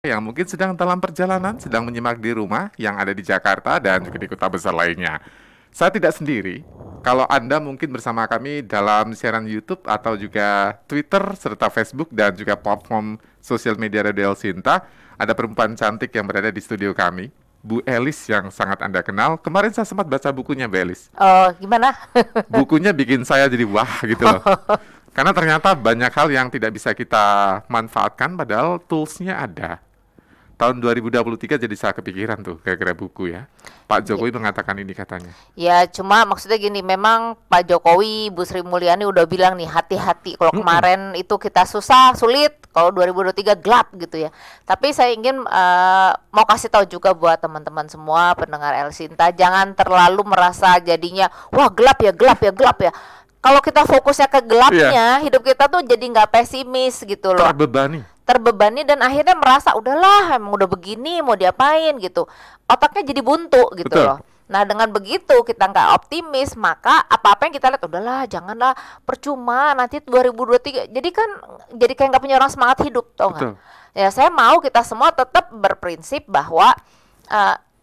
yang mungkin sedang dalam perjalanan, sedang menyimak di rumah yang ada di Jakarta dan juga di kota besar lainnya. Saya tidak sendiri. Kalau Anda mungkin bersama kami dalam siaran YouTube atau juga Twitter serta Facebook dan juga platform sosial media Radio El Sinta, ada perempuan cantik yang berada di studio kami, Bu Elis yang sangat Anda kenal. Kemarin saya sempat baca bukunya, Bu Elis. Oh, gimana? Bukunya bikin saya jadi wah gitu loh. Karena ternyata banyak hal yang tidak bisa kita manfaatkan padahal toolsnya ada. Tahun 2023 jadi saya kepikiran tuh gara-gara buku ya. Pak Jokowi mengatakan ini katanya. Ya, cuma maksudnya gini, memang Pak Jokowi, Bu Sri Mulyani udah bilang nih hati-hati. Kalau kemarin itu kita susah, sulit, kalau 2023 gelap gitu ya. Tapi saya ingin mau kasih tahu juga buat teman-teman semua pendengar El Sinta, jangan terlalu merasa jadinya wah gelap ya, gelap ya, gelap ya. Kalau kita fokusnya ke gelapnya, hidup kita tuh jadi nggak pesimis gitu loh. Terbebani dan akhirnya merasa udahlah emang udah begini mau diapain gitu, otaknya jadi buntu gitu. Betul. Loh. Nah dengan begitu kita nggak optimis, maka apa-apa yang kita lihat udahlah janganlah, percuma nanti 2023 jadi kayak nggak punya orang semangat hidup, tau nggak? Ya saya mau kita semua tetap berprinsip bahwa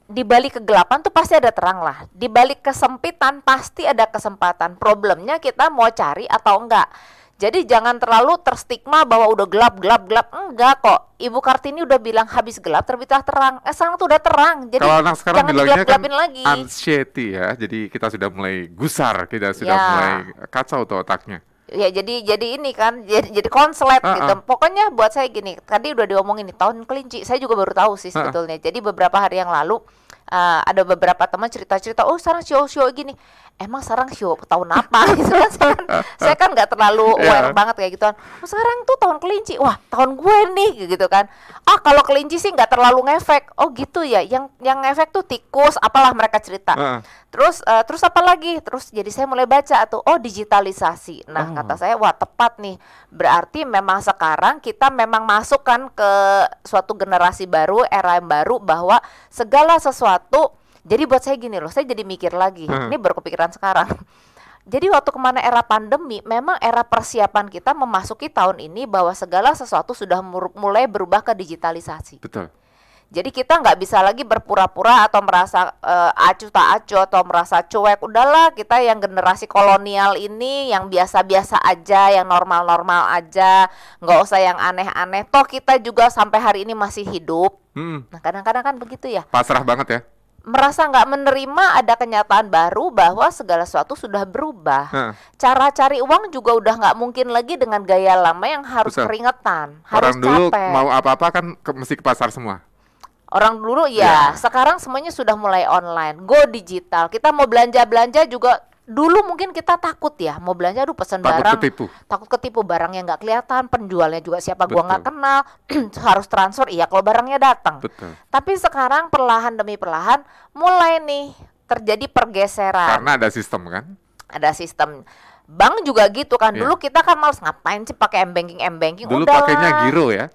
di balik kegelapan tuh pasti ada terang lah, di balik kesempitan pasti ada kesempatan. Problemnya kita mau cari atau enggak. Jadi jangan terlalu terstigma bahwa udah gelap. Enggak kok. Ibu Kartini udah bilang habis gelap terbitlah terang. Sekarang tuh udah terang. Jadi kalau anak sekarang jangan digelap-gelapin kan lagi. Anxiety ya. Jadi kita sudah mulai gusar, kita sudah mulai kacau tuh otaknya. Ya jadi ini kan jadi konslet gitu. Pokoknya buat saya gini, tadi udah diomongin nih tahun kelinci. Saya juga baru tahu sih sebetulnya. Jadi beberapa hari yang lalu ada beberapa teman cerita-cerita, oh sekarang show gini. Emang sekarang show tahun apa gitu kan? Saya kan nggak terlalu aware banget kayak gituan. Oh, sekarang tuh tahun kelinci, wah tahun gue nih gitu kan. Kalau kelinci sih nggak terlalu ngefek. Oh gitu ya, yang ngefek tuh tikus, apalah mereka cerita. Terus apa lagi? Terus jadi saya mulai baca tuh, oh digitalisasi. Nah kata saya, wah tepat nih. Berarti memang sekarang kita memang masuk kan ke suatu generasi baru, era yang baru, bahwa segala sesuatu. Jadi buat saya gini loh, saya jadi mikir lagi, ini baru kepikiran sekarang. Jadi waktu kemana era pandemi, memang era persiapan kita memasuki tahun ini bahwa segala sesuatu sudah mulai berubah ke digitalisasi. Betul. Jadi kita nggak bisa lagi berpura-pura atau merasa acuh tak acuh atau merasa cuek. Udahlah kita yang generasi kolonial ini yang biasa-biasa aja, yang normal-normal aja, nggak usah yang aneh-aneh. Toh kita juga sampai hari ini masih hidup. Nah kadang-kadang kan begitu ya. Pasrah banget ya. Merasa nggak menerima ada kenyataan baru bahwa segala sesuatu sudah berubah. Cara cari uang juga udah nggak mungkin lagi dengan gaya lama yang harus keringetan, harus Orang dulu capek. mau apa-apa kan mesti ke pasar semua. Orang dulu sekarang semuanya sudah mulai online, go digital. Kita mau belanja juga. Dulu mungkin kita takut ya mau belanja, pesan barang, takut ketipu barangnya nggak kelihatan, penjualnya juga siapa gua nggak kenal, harus transfer kalau barangnya datang. Tapi sekarang perlahan demi perlahan mulai nih terjadi pergeseran. Karena ada sistem kan? Ada sistem. Bank juga gitu kan. Dulu kita kan males ngapain sih pakai m-banking. Dulu pakainya giro ya.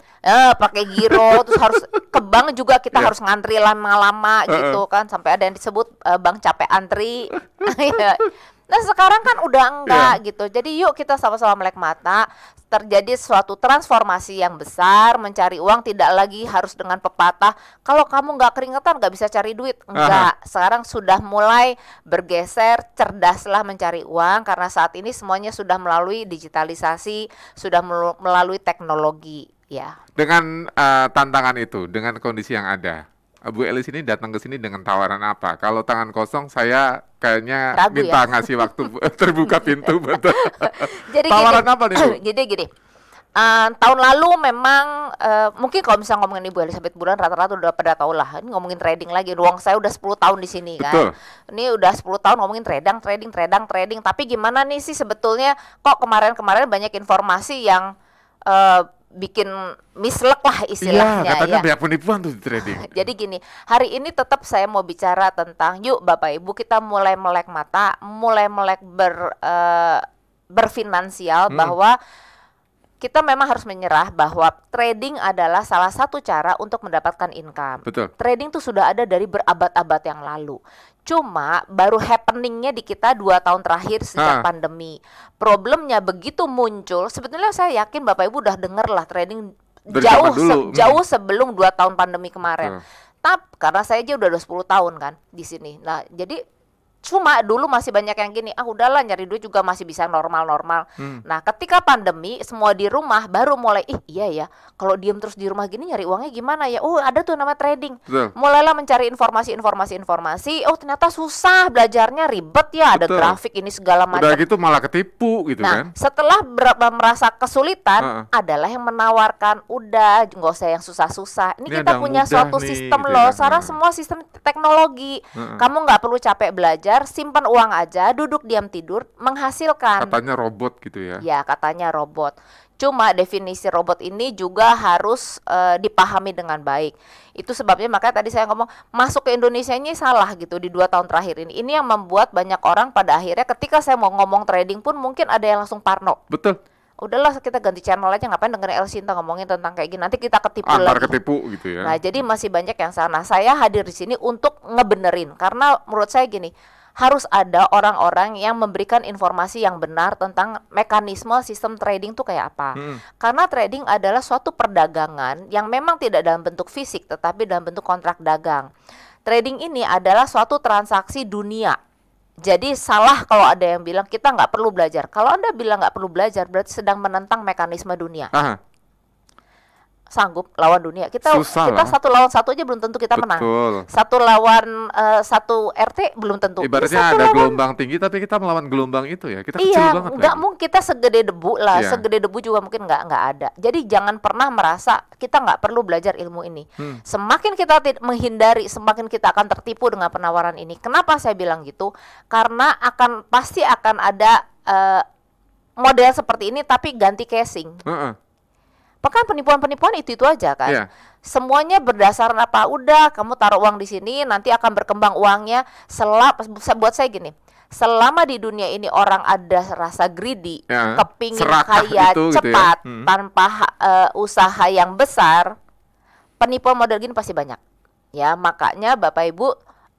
Pakai giro terus harus ke bank juga kita harus ngantri lama-lama gitu kan, sampai ada yang disebut bank capek antri. Nah sekarang kan udah enggak gitu. Jadi yuk kita sama-sama melek mata. Terjadi suatu transformasi yang besar. Mencari uang tidak lagi harus dengan pepatah, kalau kamu nggak keringetan nggak bisa cari duit. Enggak. Sekarang sudah mulai bergeser. Cerdaslah mencari uang, karena saat ini semuanya sudah melalui digitalisasi, sudah melalui teknologi ya. Dengan tantangan itu, dengan kondisi yang ada, Bu Elis ini datang ke sini dengan tawaran apa? Kalau tangan kosong saya kayaknya ragu minta ngasih waktu terbuka pintu. Betul. Jadi tawaran apa nih, Bu? Jadi gini, tahun lalu memang mungkin kalau misalnya ngomongin Ibu Elizabeth Bulan rata-rata udah pada tahu lah. Ini ngomongin trading lagi. Ruang saya udah 10 tahun di sini kan. Betul. Ini udah 10 tahun ngomongin trading. Tapi gimana nih sih sebetulnya kok kemarin banyak informasi yang bikin mislek lah istilahnya. Iya, katanya banyak penipuan tuh di trading. Jadi gini, hari ini tetap saya mau bicara tentang yuk Bapak Ibu kita mulai melek mata, mulai melek berfinansial, bahwa kita memang harus menyerah bahwa trading adalah salah satu cara untuk mendapatkan income. Betul. Trading tuh sudah ada dari berabad-abad yang lalu. Cuma baru happeningnya di kita 2 tahun terakhir sejak pandemi. Problemnya begitu muncul, sebetulnya saya yakin Bapak Ibu udah denger lah trading Dari zaman dulu. jauh sebelum 2 tahun pandemi kemarin. Karena saya aja udah 10 tahun kan di sini. Nah, jadi cuma dulu masih banyak yang gini, udahlah nyari duit juga masih bisa normal-normal. Nah, ketika pandemi semua di rumah baru mulai, iya ya, kalau diem terus di rumah gini nyari uangnya gimana ya? Oh, ada tuh nama trading. Betul. Mulailah mencari informasi. Oh, ternyata susah belajarnya, ribet ya, ada Betul. grafik ini segala macam. Udah gitu malah ketipu gitu Nah, kan. setelah merasa kesulitan, adalah yang menawarkan, udah nggak usah yang susah-susah. Ini kita ada punya mudah suatu nih, sistem gitu loh. ya. Sekarang semua sistem teknologi. Kamu nggak perlu capek belajar, simpan uang aja, duduk diam tidur, menghasilkan. Katanya robot gitu ya. Ya, katanya robot. Cuma definisi robot ini juga harus dipahami dengan baik. Itu sebabnya makanya tadi saya ngomong masuk ke Indonesia ini salah gitu di 2 tahun terakhir ini. Ini yang membuat banyak orang pada akhirnya ketika saya mau ngomong trading pun mungkin ada yang langsung parno. Betul. Udahlah kita ganti channel aja, ngapain dengerin El Sinta ngomongin tentang kayak gini, nanti kita ketipu Antar lagi. ketipu gitu ya. Nah, jadi masih banyak yang salah. Nah, saya hadir di sini untuk ngebenerin karena menurut saya gini, harus ada orang-orang yang memberikan informasi yang benar tentang mekanisme sistem trading tuh kayak apa. Karena trading adalah suatu perdagangan yang memang tidak dalam bentuk fisik tetapi dalam bentuk kontrak dagang. Trading ini adalah suatu transaksi dunia. Jadi salah kalau ada yang bilang kita nggak perlu belajar. Kalau Anda bilang nggak perlu belajar berarti sedang menentang mekanisme dunia. Sanggup lawan dunia. Kita Susah kita lah. 1 lawan 1 aja belum tentu kita menang. Betul. 1 lawan 1 RT belum tentu. Ibaratnya ada gelombang tinggi tapi kita melawan gelombang itu ya. Kita kecil banget. Nggak lagi. mungkin kita segede debu lah, Iya. segede debu juga mungkin nggak ada. Jadi jangan pernah merasa kita nggak perlu belajar ilmu ini. Semakin kita menghindari, semakin kita akan tertipu dengan penawaran ini. Kenapa saya bilang gitu? Karena pasti akan ada model seperti ini tapi ganti casing. Bahkan penipuan-penipuan itu aja kan. Iya. Semuanya berdasar apa? Udah, kamu taruh uang di sini, nanti akan berkembang uangnya. Buat saya gini, selama di dunia ini orang ada rasa greedy, Ya, kepingin serakah kaya itu gitu ya. cepat tanpa usaha yang besar, penipuan model gini pasti banyak. Ya, makanya Bapak Ibu,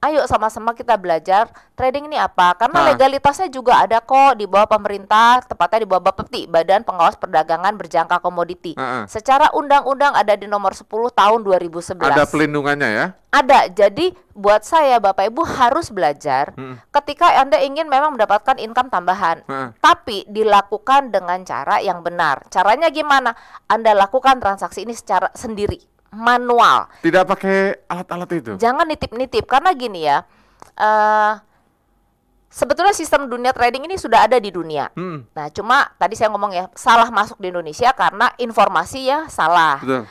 ayo sama-sama kita belajar trading ini apa. Karena legalitasnya juga ada kok di bawah pemerintah, tepatnya di bawah Bapepti, Badan Pengawas Perdagangan Berjangka Komoditi. Secara undang-undang ada di nomor 10 tahun 2011. Ada pelindungannya ya. Ada. Jadi buat saya Bapak Ibu harus belajar ketika Anda ingin memang mendapatkan income tambahan. Tapi dilakukan dengan cara yang benar. Caranya gimana? Anda lakukan transaksi ini secara sendiri, manual. Tidak pakai alat-alat itu. Jangan nitip-nitip karena gini ya. Sebetulnya sistem dunia trading ini sudah ada di dunia. Nah, cuma tadi saya ngomong ya, salah masuk di Indonesia karena informasi ya salah. Betul.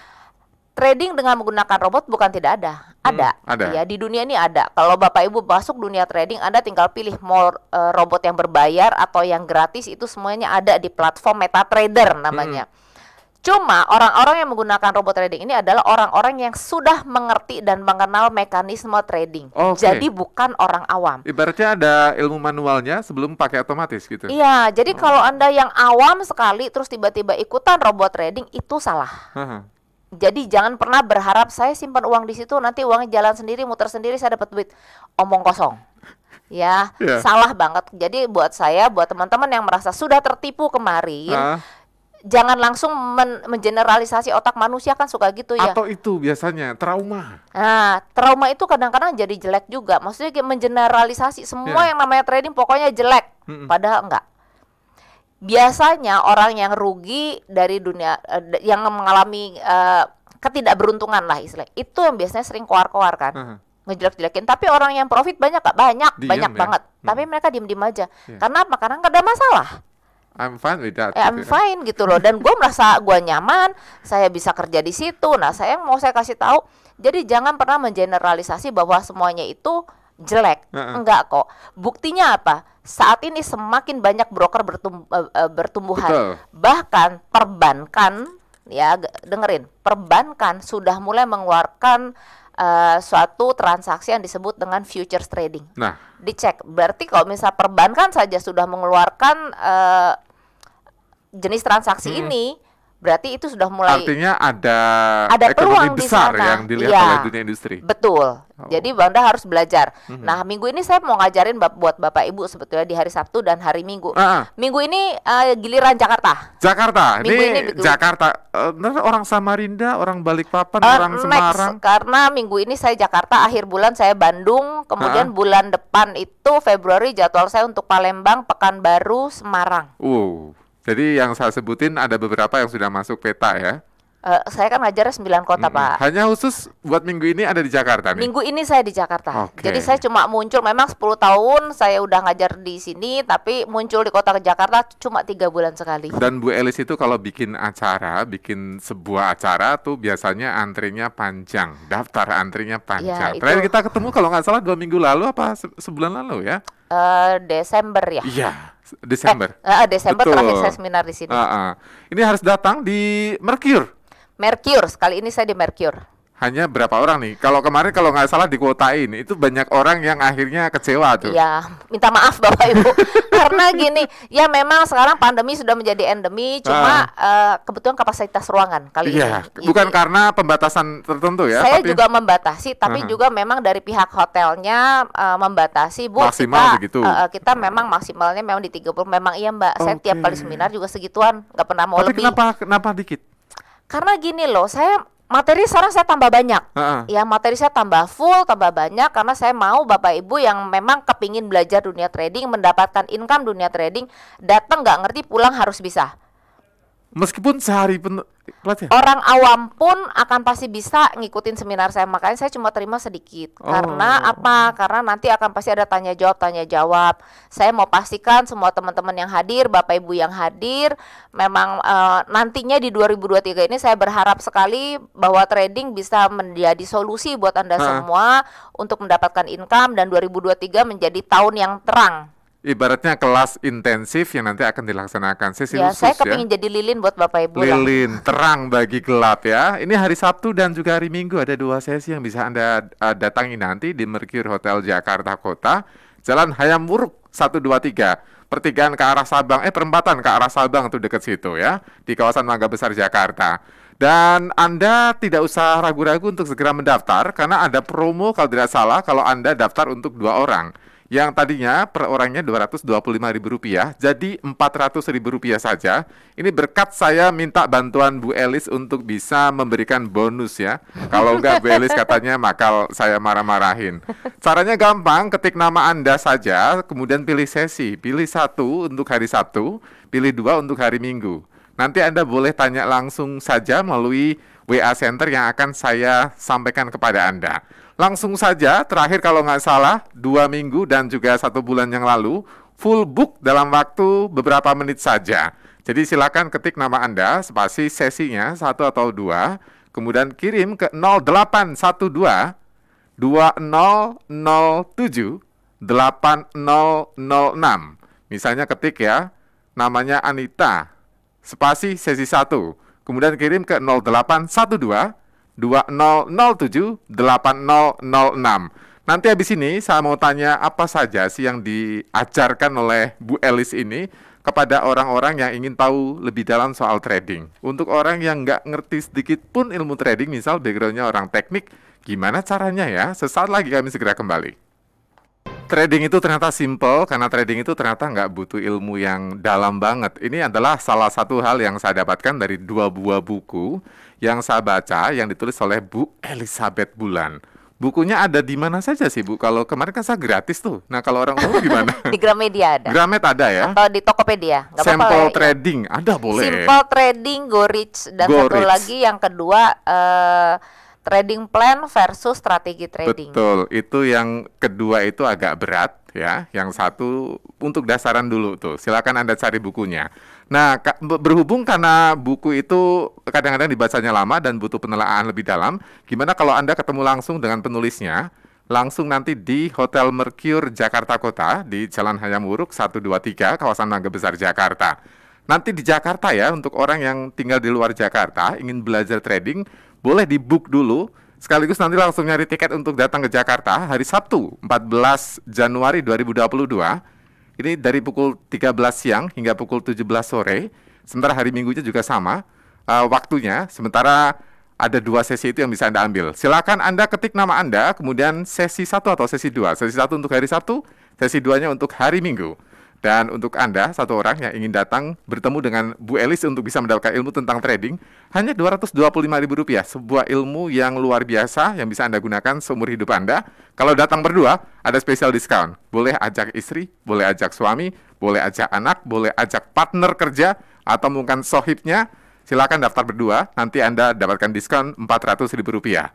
Trading dengan menggunakan robot bukan tidak ada. Ada. Ya, di dunia ini ada. Kalau Bapak Ibu masuk dunia trading, Anda tinggal pilih mau robot yang berbayar atau yang gratis, itu semuanya ada di platform MetaTrader namanya. Cuma orang-orang yang menggunakan robot trading ini adalah orang-orang yang sudah mengerti dan mengenal mekanisme trading. Oke. Jadi bukan orang awam. Ibaratnya ada ilmu manualnya sebelum pakai otomatis gitu. Iya, jadi kalau Anda yang awam sekali terus tiba-tiba ikutan robot trading itu salah. Jadi jangan pernah berharap saya simpan uang di situ nanti uangnya jalan sendiri, muter sendiri, saya dapat duit. Omong kosong. Ya, salah banget. Jadi buat saya, buat teman-teman yang merasa sudah tertipu kemarin, jangan langsung mengeneralisasi otak manusia kan suka gitu ya. Atau itu biasanya trauma. Nah, trauma itu kadang-kadang jadi jelek juga. Maksudnya kayak mengeneralisasi semua yang namanya trading pokoknya jelek. Padahal enggak. Biasanya orang yang rugi dari dunia yang mengalami ketidakberuntungan lah istilahnya, itu yang biasanya sering koar-koar kan. Ngejelek-jelekin. Tapi orang yang profit banyak gak? Banyak banget. Tapi mereka diem-diem aja. Karena apa? Karena gak ada masalah. I'm fine with that. I'm fine gitu loh, dan gue merasa gue nyaman, saya bisa kerja di situ. Nah, saya kasih tahu, jadi jangan pernah mengeneralisasi bahwa semuanya itu jelek. Enggak kok. Buktinya apa? Saat ini semakin banyak broker bertumbuhan. Betul. Bahkan perbankan, ya dengerin, perbankan sudah mulai mengeluarkan suatu transaksi yang disebut dengan futures trading. Nah, Dicek, berarti kalau misal perbankan saja sudah mengeluarkan jenis transaksi ini, Berarti itu sudah mulai Artinya ada ada ekonomi peluang di besar sana. yang dilihat Iya. oleh dunia industri. Betul. Oh. Jadi Anda harus belajar. Nah, minggu ini saya mau ngajarin buat Bapak Ibu sebetulnya di hari Sabtu dan hari Minggu. Minggu ini giliran Jakarta. Jakarta. Minggu ini betul. Jakarta. Bener, orang Samarinda, orang Balikpapan, orang Semarang. Next, karena minggu ini saya Jakarta, akhir bulan saya Bandung, kemudian bulan depan itu Februari jadwal saya untuk Palembang, Pekanbaru, Semarang. Jadi yang saya sebutin ada beberapa yang sudah masuk peta ya. Saya kan ngajarnya 9 kota, Pak. Hanya khusus buat minggu ini ada di Jakarta nih? Minggu ini saya di Jakarta. Oke. Jadi saya cuma muncul, memang 10 tahun saya udah ngajar di sini, tapi muncul di kota Jakarta cuma 3 bulan sekali. Dan Bu Elis itu kalau bikin acara, bikin sebuah acara tuh biasanya antrinya panjang, daftar antrinya panjang. Ya, Terakhir itu. kita ketemu kalau nggak salah 2 minggu lalu apa sebulan lalu ya? Desember ya? Iya, Desember. Desember Betul. terakhir saya seminar di sini. Ini harus datang di Mercure. Mercure, sekali ini saya di Mercure. Hanya berapa orang nih? Kalau kemarin kalau nggak salah dikuotain, itu banyak orang yang akhirnya kecewa tuh. Ya, minta maaf Bapak Ibu. Karena gini, ya memang sekarang pandemi sudah menjadi endemi, cuma kebetulan kapasitas ruangan kali ini. Bukan karena pembatasan tertentu ya. Saya juga membatasi, tapi juga memang dari pihak hotelnya membatasi, Bu. Maksimal begitu. Kita memang maksimalnya memang di 30. Memang iya Mbak, saya tiap kali seminar juga segituan, nggak pernah mau tapi lebih. kenapa dikit? Karena gini loh, saya materi sekarang saya tambah banyak. Ya, materi saya tambah full, tambah banyak karena saya mau Bapak Ibu yang memang kepingin belajar dunia trading, mendapatkan income dunia trading, datang nggak ngerti pulang harus bisa. Meskipun sehari pelatihan. Orang awam pun akan pasti bisa ngikutin seminar saya, makanya saya cuma terima sedikit. Karena apa? Karena nanti akan pasti ada tanya jawab. Saya mau pastikan semua teman-teman yang hadir, Bapak Ibu yang hadir, memang nantinya di 2023 ini saya berharap sekali bahwa trading bisa menjadi solusi buat Anda semua untuk mendapatkan income, dan 2023 menjadi tahun yang terang. Ibaratnya kelas intensif yang nanti akan dilaksanakan sesi khusus saya kepingin jadi lilin buat Bapak Ibu. Lilin, terang bagi gelap ya. Ini hari Sabtu dan juga hari Minggu ada 2 sesi yang bisa Anda datangi nanti di Mercure Hotel Jakarta Kota, Jalan Hayam Wuruk 123, pertigaan ke arah Sabang, perempatan ke arah Sabang tuh dekat situ ya, di kawasan Mangga Besar Jakarta. Dan Anda tidak usah ragu-ragu untuk segera mendaftar karena ada promo kalau tidak salah kalau Anda daftar untuk 2 orang. Yang tadinya per orangnya Rp255.000 jadi Rp400.000 saja. Ini berkat saya minta bantuan Bu Elis untuk bisa memberikan bonus ya. Kalau enggak Bu Elis katanya makal saya marah-marahin. Caranya gampang, ketik nama Anda saja, kemudian pilih sesi. Pilih 1 untuk hari Sabtu, pilih 2 untuk hari Minggu. Nanti Anda boleh tanya langsung saja melalui WA Center yang akan saya sampaikan kepada Anda. Langsung saja, terakhir kalau nggak salah, 2 minggu dan juga 1 bulan yang lalu, full book dalam waktu beberapa menit saja. Jadi silakan ketik nama Anda, spasi sesinya 1 atau 2, kemudian kirim ke 0812 2007 8006. Misalnya ketik ya, namanya Anita, spasi sesi 1, kemudian kirim ke 0812 2007 8006. Nanti habis ini saya mau tanya apa saja sih yang diajarkan oleh Bu Elis ini kepada orang-orang yang ingin tahu lebih dalam soal trading. Untuk orang yang nggak ngerti sedikit pun ilmu trading, misal backgroundnya orang teknik, gimana caranya ya? Sesaat lagi kami segera kembali. Trading itu ternyata simple, karena trading itu ternyata nggak butuh ilmu yang dalam banget. Ini adalah salah satu hal yang saya dapatkan dari 2 buah buku yang saya baca, yang ditulis oleh Bu Elizabeth Bulan. Bukunya ada di mana saja sih Bu? Kalau kemarin kan saya gratis tuh. Nah kalau orang umum gimana? Di Gramedia ada. Gramet ada ya? Atau di Tokopedia. Simple Trading ada boleh. Simple Trading, Go Rich, dan Go satu Rich. lagi yang kedua Trading Plan versus Strategi Trading. Betul, itu yang kedua itu agak berat ya. Yang satu untuk dasaran dulu tuh. Silakan Anda cari bukunya. Nah, berhubung karena buku itu kadang-kadang dibacanya lama dan butuh penelaahan lebih dalam, gimana kalau Anda ketemu langsung dengan penulisnya? Langsung nanti di Hotel Mercure Jakarta Kota di Jalan Hayam Wuruk 123, kawasan Mangga Besar Jakarta. Nanti di Jakarta ya, untuk orang yang tinggal di luar Jakarta, ingin belajar trading, boleh di-book dulu, sekaligus nanti langsung nyari tiket untuk datang ke Jakarta hari Sabtu 14 Januari 2022. Ini dari pukul 13 siang hingga pukul 17 sore. Sementara hari Minggunya juga sama. waktunya, sementara ada 2 sesi itu yang bisa Anda ambil. Silakan Anda ketik nama Anda, kemudian sesi 1 atau sesi 2. Sesi 1 untuk hari Sabtu, sesi 2-nya untuk hari Minggu. Dan untuk Anda, 1 orang yang ingin datang bertemu dengan Bu Elis untuk bisa mendapatkan ilmu tentang trading, hanya Rp225.000. Sebuah ilmu yang luar biasa yang bisa Anda gunakan seumur hidup Anda. Kalau datang berdua, ada spesial diskon. Boleh ajak istri, boleh ajak suami, boleh ajak anak, boleh ajak partner kerja, atau mungkin sohibnya. Silakan daftar berdua, nanti Anda dapatkan diskon Rp400.000.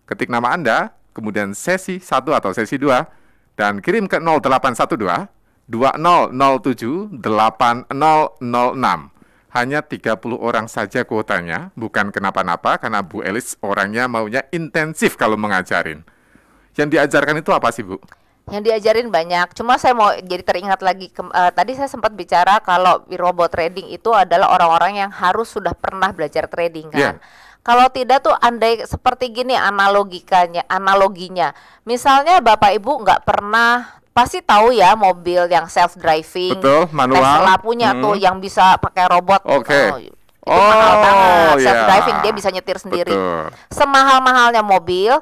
Ketik nama Anda, kemudian sesi 1 atau sesi 2, dan kirim ke 0812 2007 8006. Hanya 30 orang saja kuotanya, bukan kenapa-napa, karena Bu Elis orangnya maunya intensif kalau mengajarin. Yang diajarkan itu apa sih, Bu? Yang diajarin banyak, cuma saya mau jadi teringat lagi tadi saya sempat bicara kalau robot trading itu adalah orang-orang yang harus sudah pernah belajar trading kan. Kalau tidak tuh andai seperti gini analoginya. Misalnya Bapak Ibu nggak pernah, pasti tahu ya mobil yang self driving. Betul, manual. Tesla punya tuh yang bisa pakai robot. Oke. Itu mahal banget, self driving, dia bisa nyetir sendiri. Betul. Semahal-mahalnya mobil,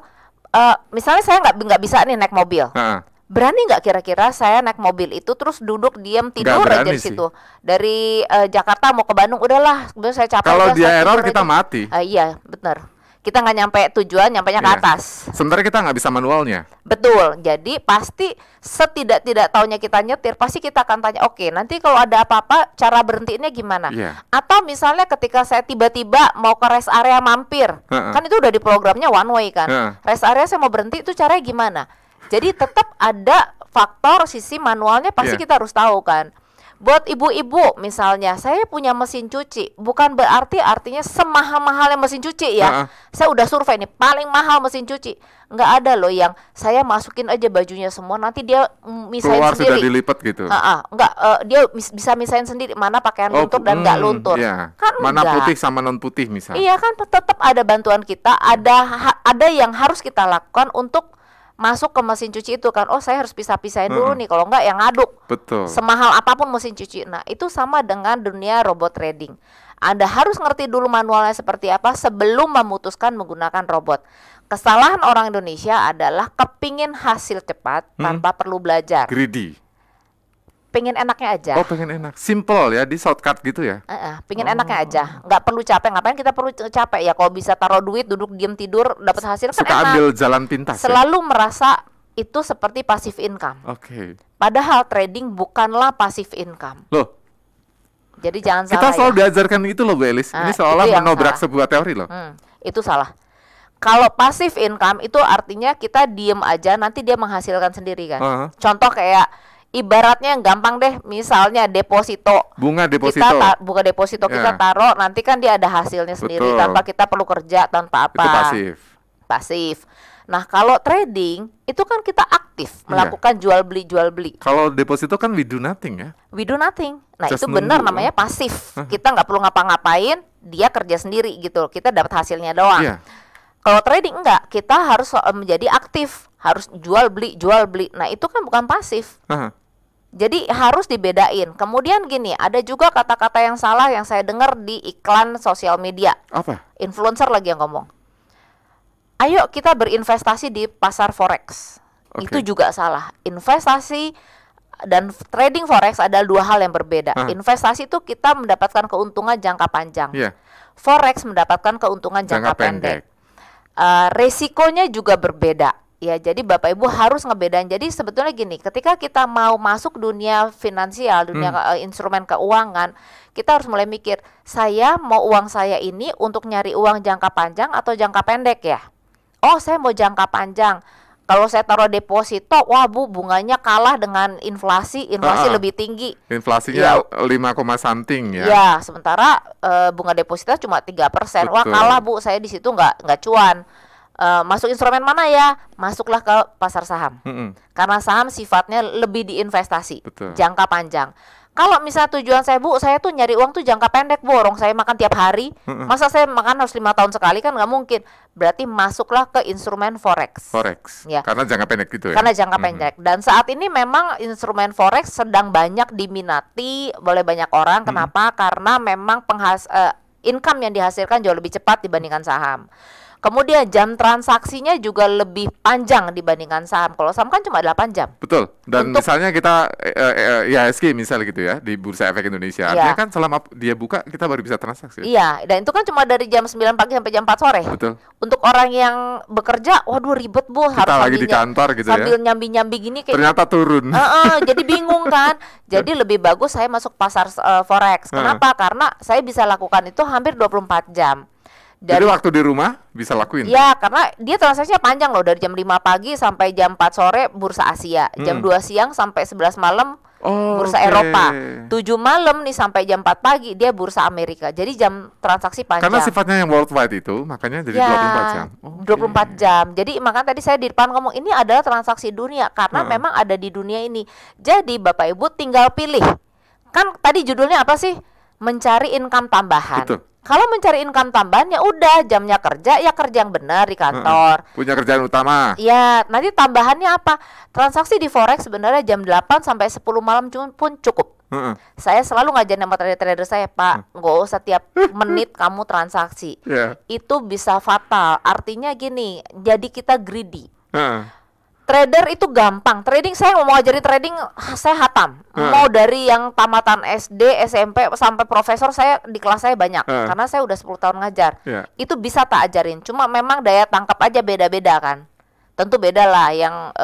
misalnya saya nggak bisa nih naik mobil. Berani nggak kira-kira saya naik mobil itu terus duduk diam tidur aja di situ dari Jakarta mau ke Bandung, udahlah saya capek. Kalau dia error kita mati. Iya benar, kita nggak nyampe tujuan, nyampenya ke atas. Sementara kita nggak bisa manualnya. Betul, jadi pasti setidak-tidak taunya kita nyetir, pasti kita akan tanya, oke, nanti kalau ada apa-apa cara berhentiinnya gimana? Atau misalnya ketika saya tiba-tiba mau ke rest area mampir, kan itu udah di programnya one way kan, rest area saya mau berhenti itu caranya gimana? Jadi tetap ada faktor sisi manualnya, pasti kita harus tahu kan. Buat ibu-ibu misalnya, saya punya mesin cuci, bukan berarti artinya semahal-mahalnya mesin cuci ya. Saya udah survei nih, paling mahal mesin cuci. Nggak ada loh yang saya masukin aja bajunya semua, nanti dia misahin keluar sendiri. Sudah dilipat gitu. Enggak, dia bisa misahin sendiri mana pakaian luntur dan nggak luntur. Kan mana enggak. putih sama non putih misalnya. Iya kan, tetap ada bantuan kita, ada yang harus kita lakukan untuk masuk ke mesin cuci itu kan. Oh, saya harus pisah-pisahin dulu nih, kalau enggak yang ngaduk. Betul. Semahal apapun mesin cuci. Nah, itu sama dengan dunia robot trading. Anda harus ngerti dulu manualnya seperti apa sebelum memutuskan menggunakan robot. Kesalahan orang Indonesia adalah kepingin hasil cepat tanpa perlu belajar. Greedy. Pengen enaknya aja. Oh, pengen enak. Simple ya, di shortcut gitu ya. Pengen enaknya aja. Nggak perlu capek. Ngapain kita perlu capek ya? Kalau bisa taruh duit, duduk diam tidur, dapat hasil kan suka enak. Ambil jalan pintas. Selalu merasa itu seperti passive income. Padahal trading bukanlah passive income. Loh. Jadi jangan salah. Kita selalu diajarkan itu loh, Bu Elis. Ini seolah menobrak sebuah teori loh. Itu salah. Kalau passive income itu artinya kita diem aja, nanti dia menghasilkan sendiri kan. Contoh kayak ibaratnya yang gampang deh, misalnya deposito. Bunga deposito. Bunga deposito kita taruh, nanti kan dia ada hasilnya sendiri. Tanpa kita perlu kerja, tanpa apa. Itu pasif. Nah, kalau trading itu kan kita aktif melakukan jual beli. Kalau deposito kan we do nothing ya. We do nothing. Nah, Just itu benar namanya pasif. Kita nggak perlu ngapa-ngapain, dia kerja sendiri gitu. Kita dapat hasilnya doang. Kalau trading enggak, kita harus menjadi aktif, harus jual beli. Nah, itu kan bukan pasif. Jadi harus dibedain. Kemudian gini, ada juga kata-kata yang salah yang saya dengar di iklan sosial media. Apa? Influencer lagi yang ngomong. Ayo kita berinvestasi di pasar forex. Itu juga salah. Investasi dan trading forex adalah dua hal yang berbeda. Investasi itu kita mendapatkan keuntungan jangka panjang. Forex mendapatkan keuntungan jangka pendek. Resikonya juga berbeda. Ya, jadi Bapak Ibu harus ngebedain. Jadi sebetulnya gini, ketika kita mau masuk dunia finansial, dunia instrumen keuangan, kita harus mulai mikir, saya mau uang saya ini untuk nyari uang jangka panjang atau jangka pendek ya? Oh, saya mau jangka panjang. Kalau saya taruh deposito, wah Bu, bunganya kalah dengan inflasi lebih tinggi. Inflasinya 5, something ya. Ya, sementara bunga deposito cuma 3%. Wah, kalah Bu, saya di situ nggak cuan. Masuk instrumen mana ya? Masuklah ke pasar saham. Karena saham sifatnya lebih diinvestasi, jangka panjang. Kalau misalnya tujuan saya, Bu, saya tuh nyari uang tuh jangka pendek, borong saya makan tiap hari. Masa saya makan harus 5 tahun sekali, kan nggak mungkin. Berarti masuklah ke instrumen forex. Ya. Karena jangka pendek gitu ya. Karena jangka pendek. Dan saat ini memang instrumen forex sedang banyak diminati oleh banyak orang. Kenapa? Karena memang income yang dihasilkan jauh lebih cepat dibandingkan saham. Kemudian jam transaksinya juga lebih panjang dibandingkan saham. Kalau saham kan cuma 8 jam. Betul. Dan Untuk- misalnya kita IHSG misal gitu ya di Bursa Efek Indonesia. Artinya Iya. kan selama dia buka kita baru bisa transaksi. Iya, dan itu kan cuma dari jam 9 pagi sampai jam 4 sore. Betul. Untuk orang yang bekerja, waduh ribet Bu, Kita lagi sambil di kantor gitu ya. sambil nyambi-nyambi gini kayak Ternyata turun. jadi bingung kan. Jadi lebih bagus saya masuk pasar forex. Kenapa? Karena saya bisa lakukan itu hampir 24 jam. Jadi waktu di rumah bisa lakuin. Ya, karena dia transaksinya panjang loh, dari jam 5 pagi sampai jam 4 sore Bursa Asia, jam 2 siang sampai 11 malam Bursa Oke. Eropa, 7 malam nih sampai jam 4 pagi dia Bursa Amerika. Jadi jam transaksi panjang. Karena sifatnya yang worldwide itu, makanya jadi 24 jam. Oke. 24 jam. Jadi makanya tadi saya di depan ngomong ini adalah transaksi dunia karena memang ada di dunia ini. Jadi Bapak Ibu tinggal pilih. Kan tadi judulnya apa sih? Mencari income tambahan. Betul. Kalau mencari income tambahan ya udah jamnya kerja ya kerja yang benar di kantor. Punya kerjaan utama. Ya, nanti tambahannya apa? Transaksi di forex sebenarnya jam 8 sampai 10 malam pun cukup. Heeh. Saya selalu ngajarin sama trader-trader saya, Pak, nggak usah tiap menit kamu transaksi. Ya. Itu bisa fatal. Artinya gini, jadi kita greedy. Heeh. Trader itu gampang. Trading saya mau ngajarin trading saya hatam. Mau dari yang tamatan SD, SMP sampai profesor saya di kelas saya banyak. Karena saya udah 10 tahun ngajar. Ya. Itu bisa tak ajarin. Cuma memang daya tangkap aja beda-beda kan. Tentu beda lah yang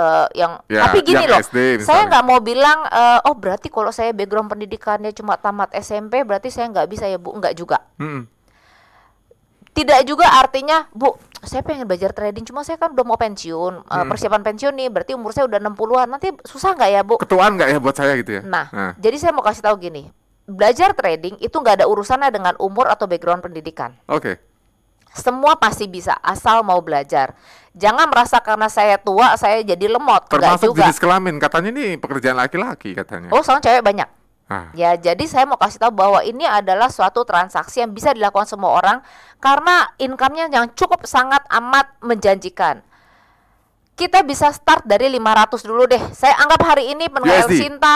Ya, tapi gini yang loh. SD Saya misalnya. nggak mau bilang oh berarti kalau saya background pendidikannya cuma tamat SMP berarti saya nggak bisa ya Bu. Enggak juga. Mm-mm. Tidak juga artinya, Bu, saya pengen belajar trading, cuma saya kan udah mau pensiun, persiapan pensiun nih, berarti umur saya udah 60-an, nanti susah nggak ya, Bu? Ketuaan nggak ya buat saya gitu ya? Nah, jadi saya mau kasih tahu gini, belajar trading itu nggak ada urusannya dengan umur atau background pendidikan. Oke. Semua pasti bisa, asal mau belajar. Jangan merasa karena saya tua, saya jadi lemot, nggak Termasuk juga. jenis kelamin, katanya ini pekerjaan laki-laki katanya. Oh, soalnya cewek banyak. Ah. Ya, jadi saya mau kasih tahu bahwa ini adalah suatu transaksi yang bisa dilakukan semua orang karena income-nya yang cukup sangat amat menjanjikan. Kita bisa start dari 500 dulu deh. Saya anggap hari ini pendengar El USD. Sinta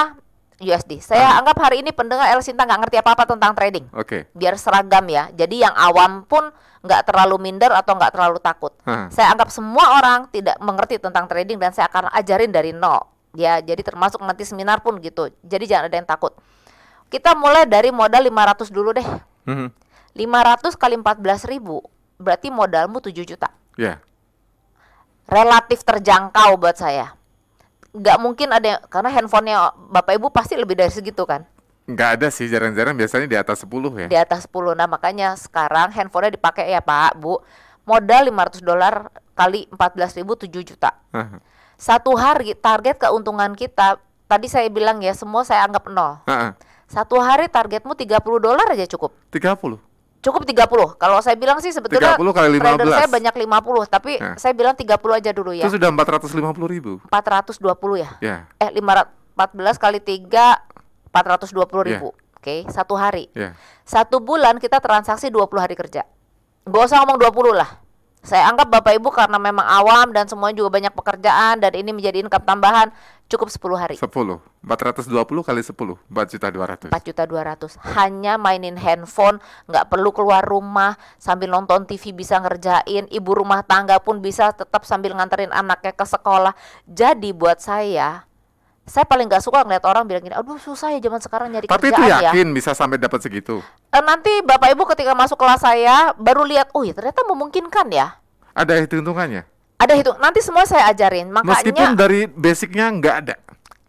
USD. Saya anggap hari ini pendengar El Sinta nggak ngerti apa-apa tentang trading. Oke. Biar seragam ya. Jadi yang awam pun nggak terlalu minder atau nggak terlalu takut. Saya anggap semua orang tidak mengerti tentang trading dan saya akan ajarin dari nol. Ya, jadi termasuk nanti seminar pun gitu. Jadi jangan ada yang takut. Kita mulai dari modal 500 dulu deh. 500 kali 14.000 berarti modalmu 7 juta. Ya. Relatif terjangkau buat saya. Nggak mungkin ada karena handphonenya Bapak Ibu pasti lebih dari segitu kan. Nggak ada sih, jarang-jarang biasanya di atas 10 ya. Di atas 10. Nah, makanya sekarang handphonenya dipakai ya Pak, Bu. Modal $500 kali 14.000 7 juta. Satu hari target keuntungan kita, tadi saya bilang ya semua saya anggap nol. Satu hari targetmu $30 aja cukup. 30. Cukup 30. Kalau saya bilang sih sebetulnya 30 kali 15. trader saya banyak 50, tapi saya bilang 30 aja dulu ya. Itu sudah 450.000. 420 ya. Ya. 14 kali 3 420.000. Oke, satu hari. Ya. Satu bulan kita transaksi 20 hari kerja. Gak usah ngomong 20 lah. Saya anggap Bapak Ibu karena memang awam dan semuanya juga banyak pekerjaan dan ini menjadi income tambahan, cukup 10 hari. 10. 420 kali 10, 4.200.000. 4.200.000. Hanya mainin handphone, nggak perlu keluar rumah, sambil nonton TV bisa ngerjain, ibu rumah tangga pun bisa tetap sambil nganterin anaknya ke sekolah. Jadi buat saya paling nggak suka ngeliat orang bilang gini, aduh susah ya zaman sekarang nyari Tapi itu kerjaan ya. yakin bisa sampai dapat segitu? Nanti Bapak Ibu ketika masuk kelas saya baru lihat, oh ya ternyata memungkinkan ya. Ada hitung-hitungannya? Ada hitung, nanti semua saya ajarin. Makanya Meskipun dari basicnya nggak ada.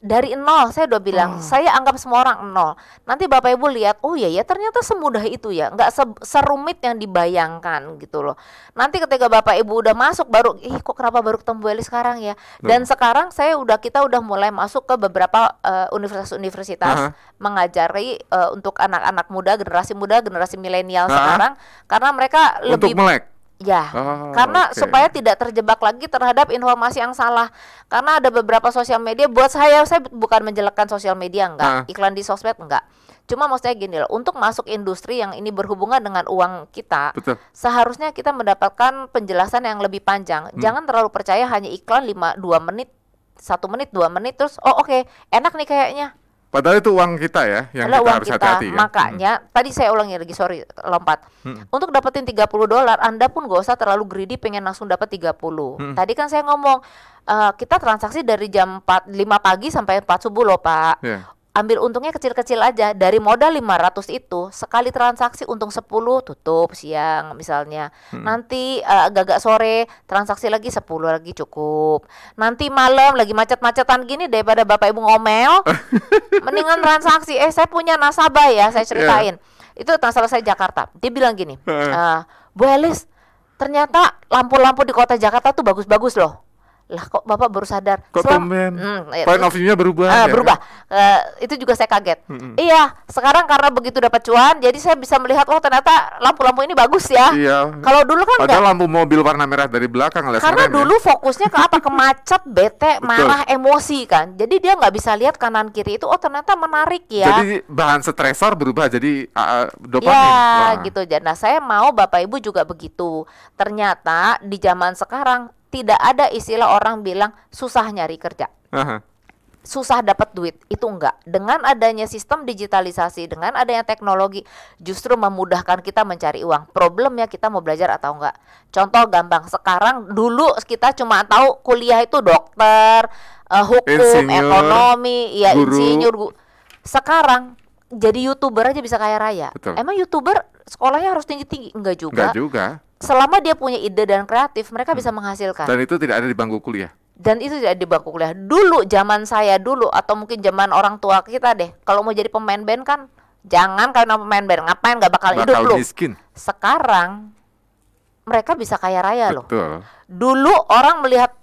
dari nol, saya udah bilang, saya anggap semua orang nol. Nanti Bapak Ibu lihat, oh iya ya ternyata semudah itu ya, nggak serumit yang dibayangkan gitu loh. Nanti ketika Bapak Ibu udah masuk baru, kok kenapa baru ketemu Bu Eli sekarang ya? Dan sekarang kita udah mulai masuk ke beberapa universitas mengajari untuk anak-anak muda, generasi milenial sekarang, karena mereka Untuk lebih melek? ya, karena supaya tidak terjebak lagi terhadap informasi yang salah. Karena ada beberapa sosial media, buat saya bukan menjelekkan sosial media, enggak, iklan di sosmed enggak. Cuma maksudnya gini loh, untuk masuk industri yang ini berhubungan dengan uang kita, Betul. seharusnya kita mendapatkan penjelasan yang lebih panjang. Jangan terlalu percaya hanya iklan 2 menit, 1 menit, 2 menit terus, oh oke, enak nih kayaknya. Padahal itu uang kita ya, yang adalah kita uang harus kita. hati-hati kan. Makanya tadi saya ulangi lagi, sorry lompat. Untuk dapetin $30, Anda pun gak usah terlalu greedy pengen langsung dapat 30. Tadi kan saya ngomong kita transaksi dari jam 5 pagi sampai 4 subuh loh, Pak. Yeah. Ambil untungnya kecil-kecil aja. Dari modal 500 itu, sekali transaksi untung 10, tutup siang misalnya. Nanti agak-agak sore transaksi lagi 10 lagi cukup. Nanti malam lagi macet-macetan gini, daripada Bapak Ibu ngomel, mendingan transaksi. Saya punya nasabah ya, saya ceritain. Itu nasabah saya Jakarta. Dia bilang gini, Bu Elis, ternyata lampu-lampu di kota Jakarta tuh bagus-bagus loh. Lah kok Bapak baru sadar? Kok tumben? Point of view-nya berubah. Berubah. Itu juga saya kaget. Iya, sekarang karena begitu dapat cuan, jadi saya bisa melihat, oh ternyata lampu-lampu ini bagus ya. Iya. Kalau dulu kan padahal lampu mobil warna merah dari belakang alias karena keren, dulu fokusnya ke apa? Ke macet, bete, Betul. marah, emosi kan. Jadi dia nggak bisa lihat kanan kiri itu. Oh ternyata menarik ya. Jadi bahan stresor berubah jadi dopamin. Ya, Wah. gitu. Nah, saya mau Bapak Ibu juga begitu. Ternyata di zaman sekarang tidak ada istilah orang bilang susah nyari kerja. Aha. Susah dapat duit, itu enggak. Dengan adanya sistem digitalisasi, dengan adanya teknologi, justru memudahkan kita mencari uang. Problemnya kita mau belajar atau enggak. Contoh gampang, sekarang dulu kita cuma tahu kuliah itu dokter, hukum, Insinyur, ekonomi, ya guru. insinyur. Sekarang jadi YouTuber aja bisa kaya raya. Betul. Emang YouTuber sekolahnya harus tinggi-tinggi? Enggak juga. Enggak juga. Selama dia punya ide dan kreatif, mereka bisa menghasilkan. Dan itu tidak ada di bangku kuliah. Dan itu tidak di bangku kuliah. Dulu zaman saya dulu, atau mungkin zaman orang tua kita deh, kalau mau jadi pemain band kan jangan kalau pemain band, ngapain, gak bakal hidup lu. Miskin. Sekarang mereka bisa kaya raya loh. Betul. Dulu orang melihat,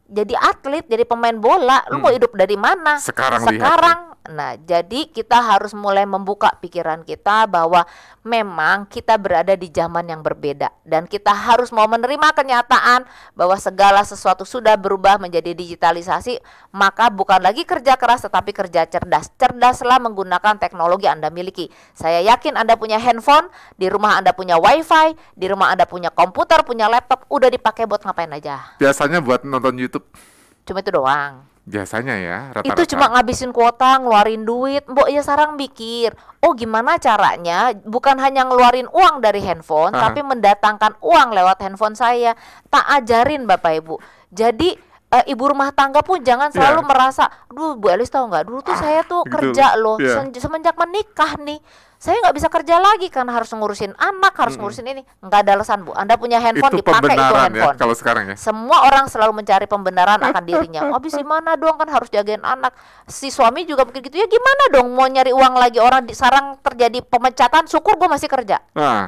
jadi atlet, jadi pemain bola, lu mau hidup dari mana? Sekarang Nah, jadi kita harus mulai membuka pikiran kita bahwa memang kita berada di zaman yang berbeda, dan kita harus mau menerima kenyataan bahwa segala sesuatu sudah berubah menjadi digitalisasi. Maka bukan lagi kerja keras tetapi kerja cerdas. Cerdaslah menggunakan teknologi Anda miliki. Saya yakin Anda punya handphone, di rumah Anda punya wifi, di rumah Anda punya komputer, punya laptop, udah dipakai buat ngapain aja. Biasanya buat nonton YouTube. Cuma itu doang. Biasanya ya, rata-rata. Itu cuma ngabisin kuota, ngeluarin duit. Mbok ya sekarang mikir, oh gimana caranya bukan hanya ngeluarin uang dari handphone, tapi mendatangkan uang lewat handphone saya. Tak ajarin Bapak Ibu. Jadi ibu rumah tangga pun jangan selalu merasa, aduh Bu Elis tahu nggak, dulu tuh saya tuh kerja loh, semenjak menikah nih saya nggak bisa kerja lagi karena harus ngurusin anak, harus ngurusin ini. Nggak ada alasan Bu, Anda punya handphone, itu dipakai itu handphone. Ya, kalau sekarang ya. Semua orang selalu mencari pembenaran akan dirinya. Habis gimana dong, kan harus jagain anak. Si suami juga pikir gitu, ya gimana dong mau nyari uang lagi, orang sekarang terjadi pemecatan, syukur gue masih kerja.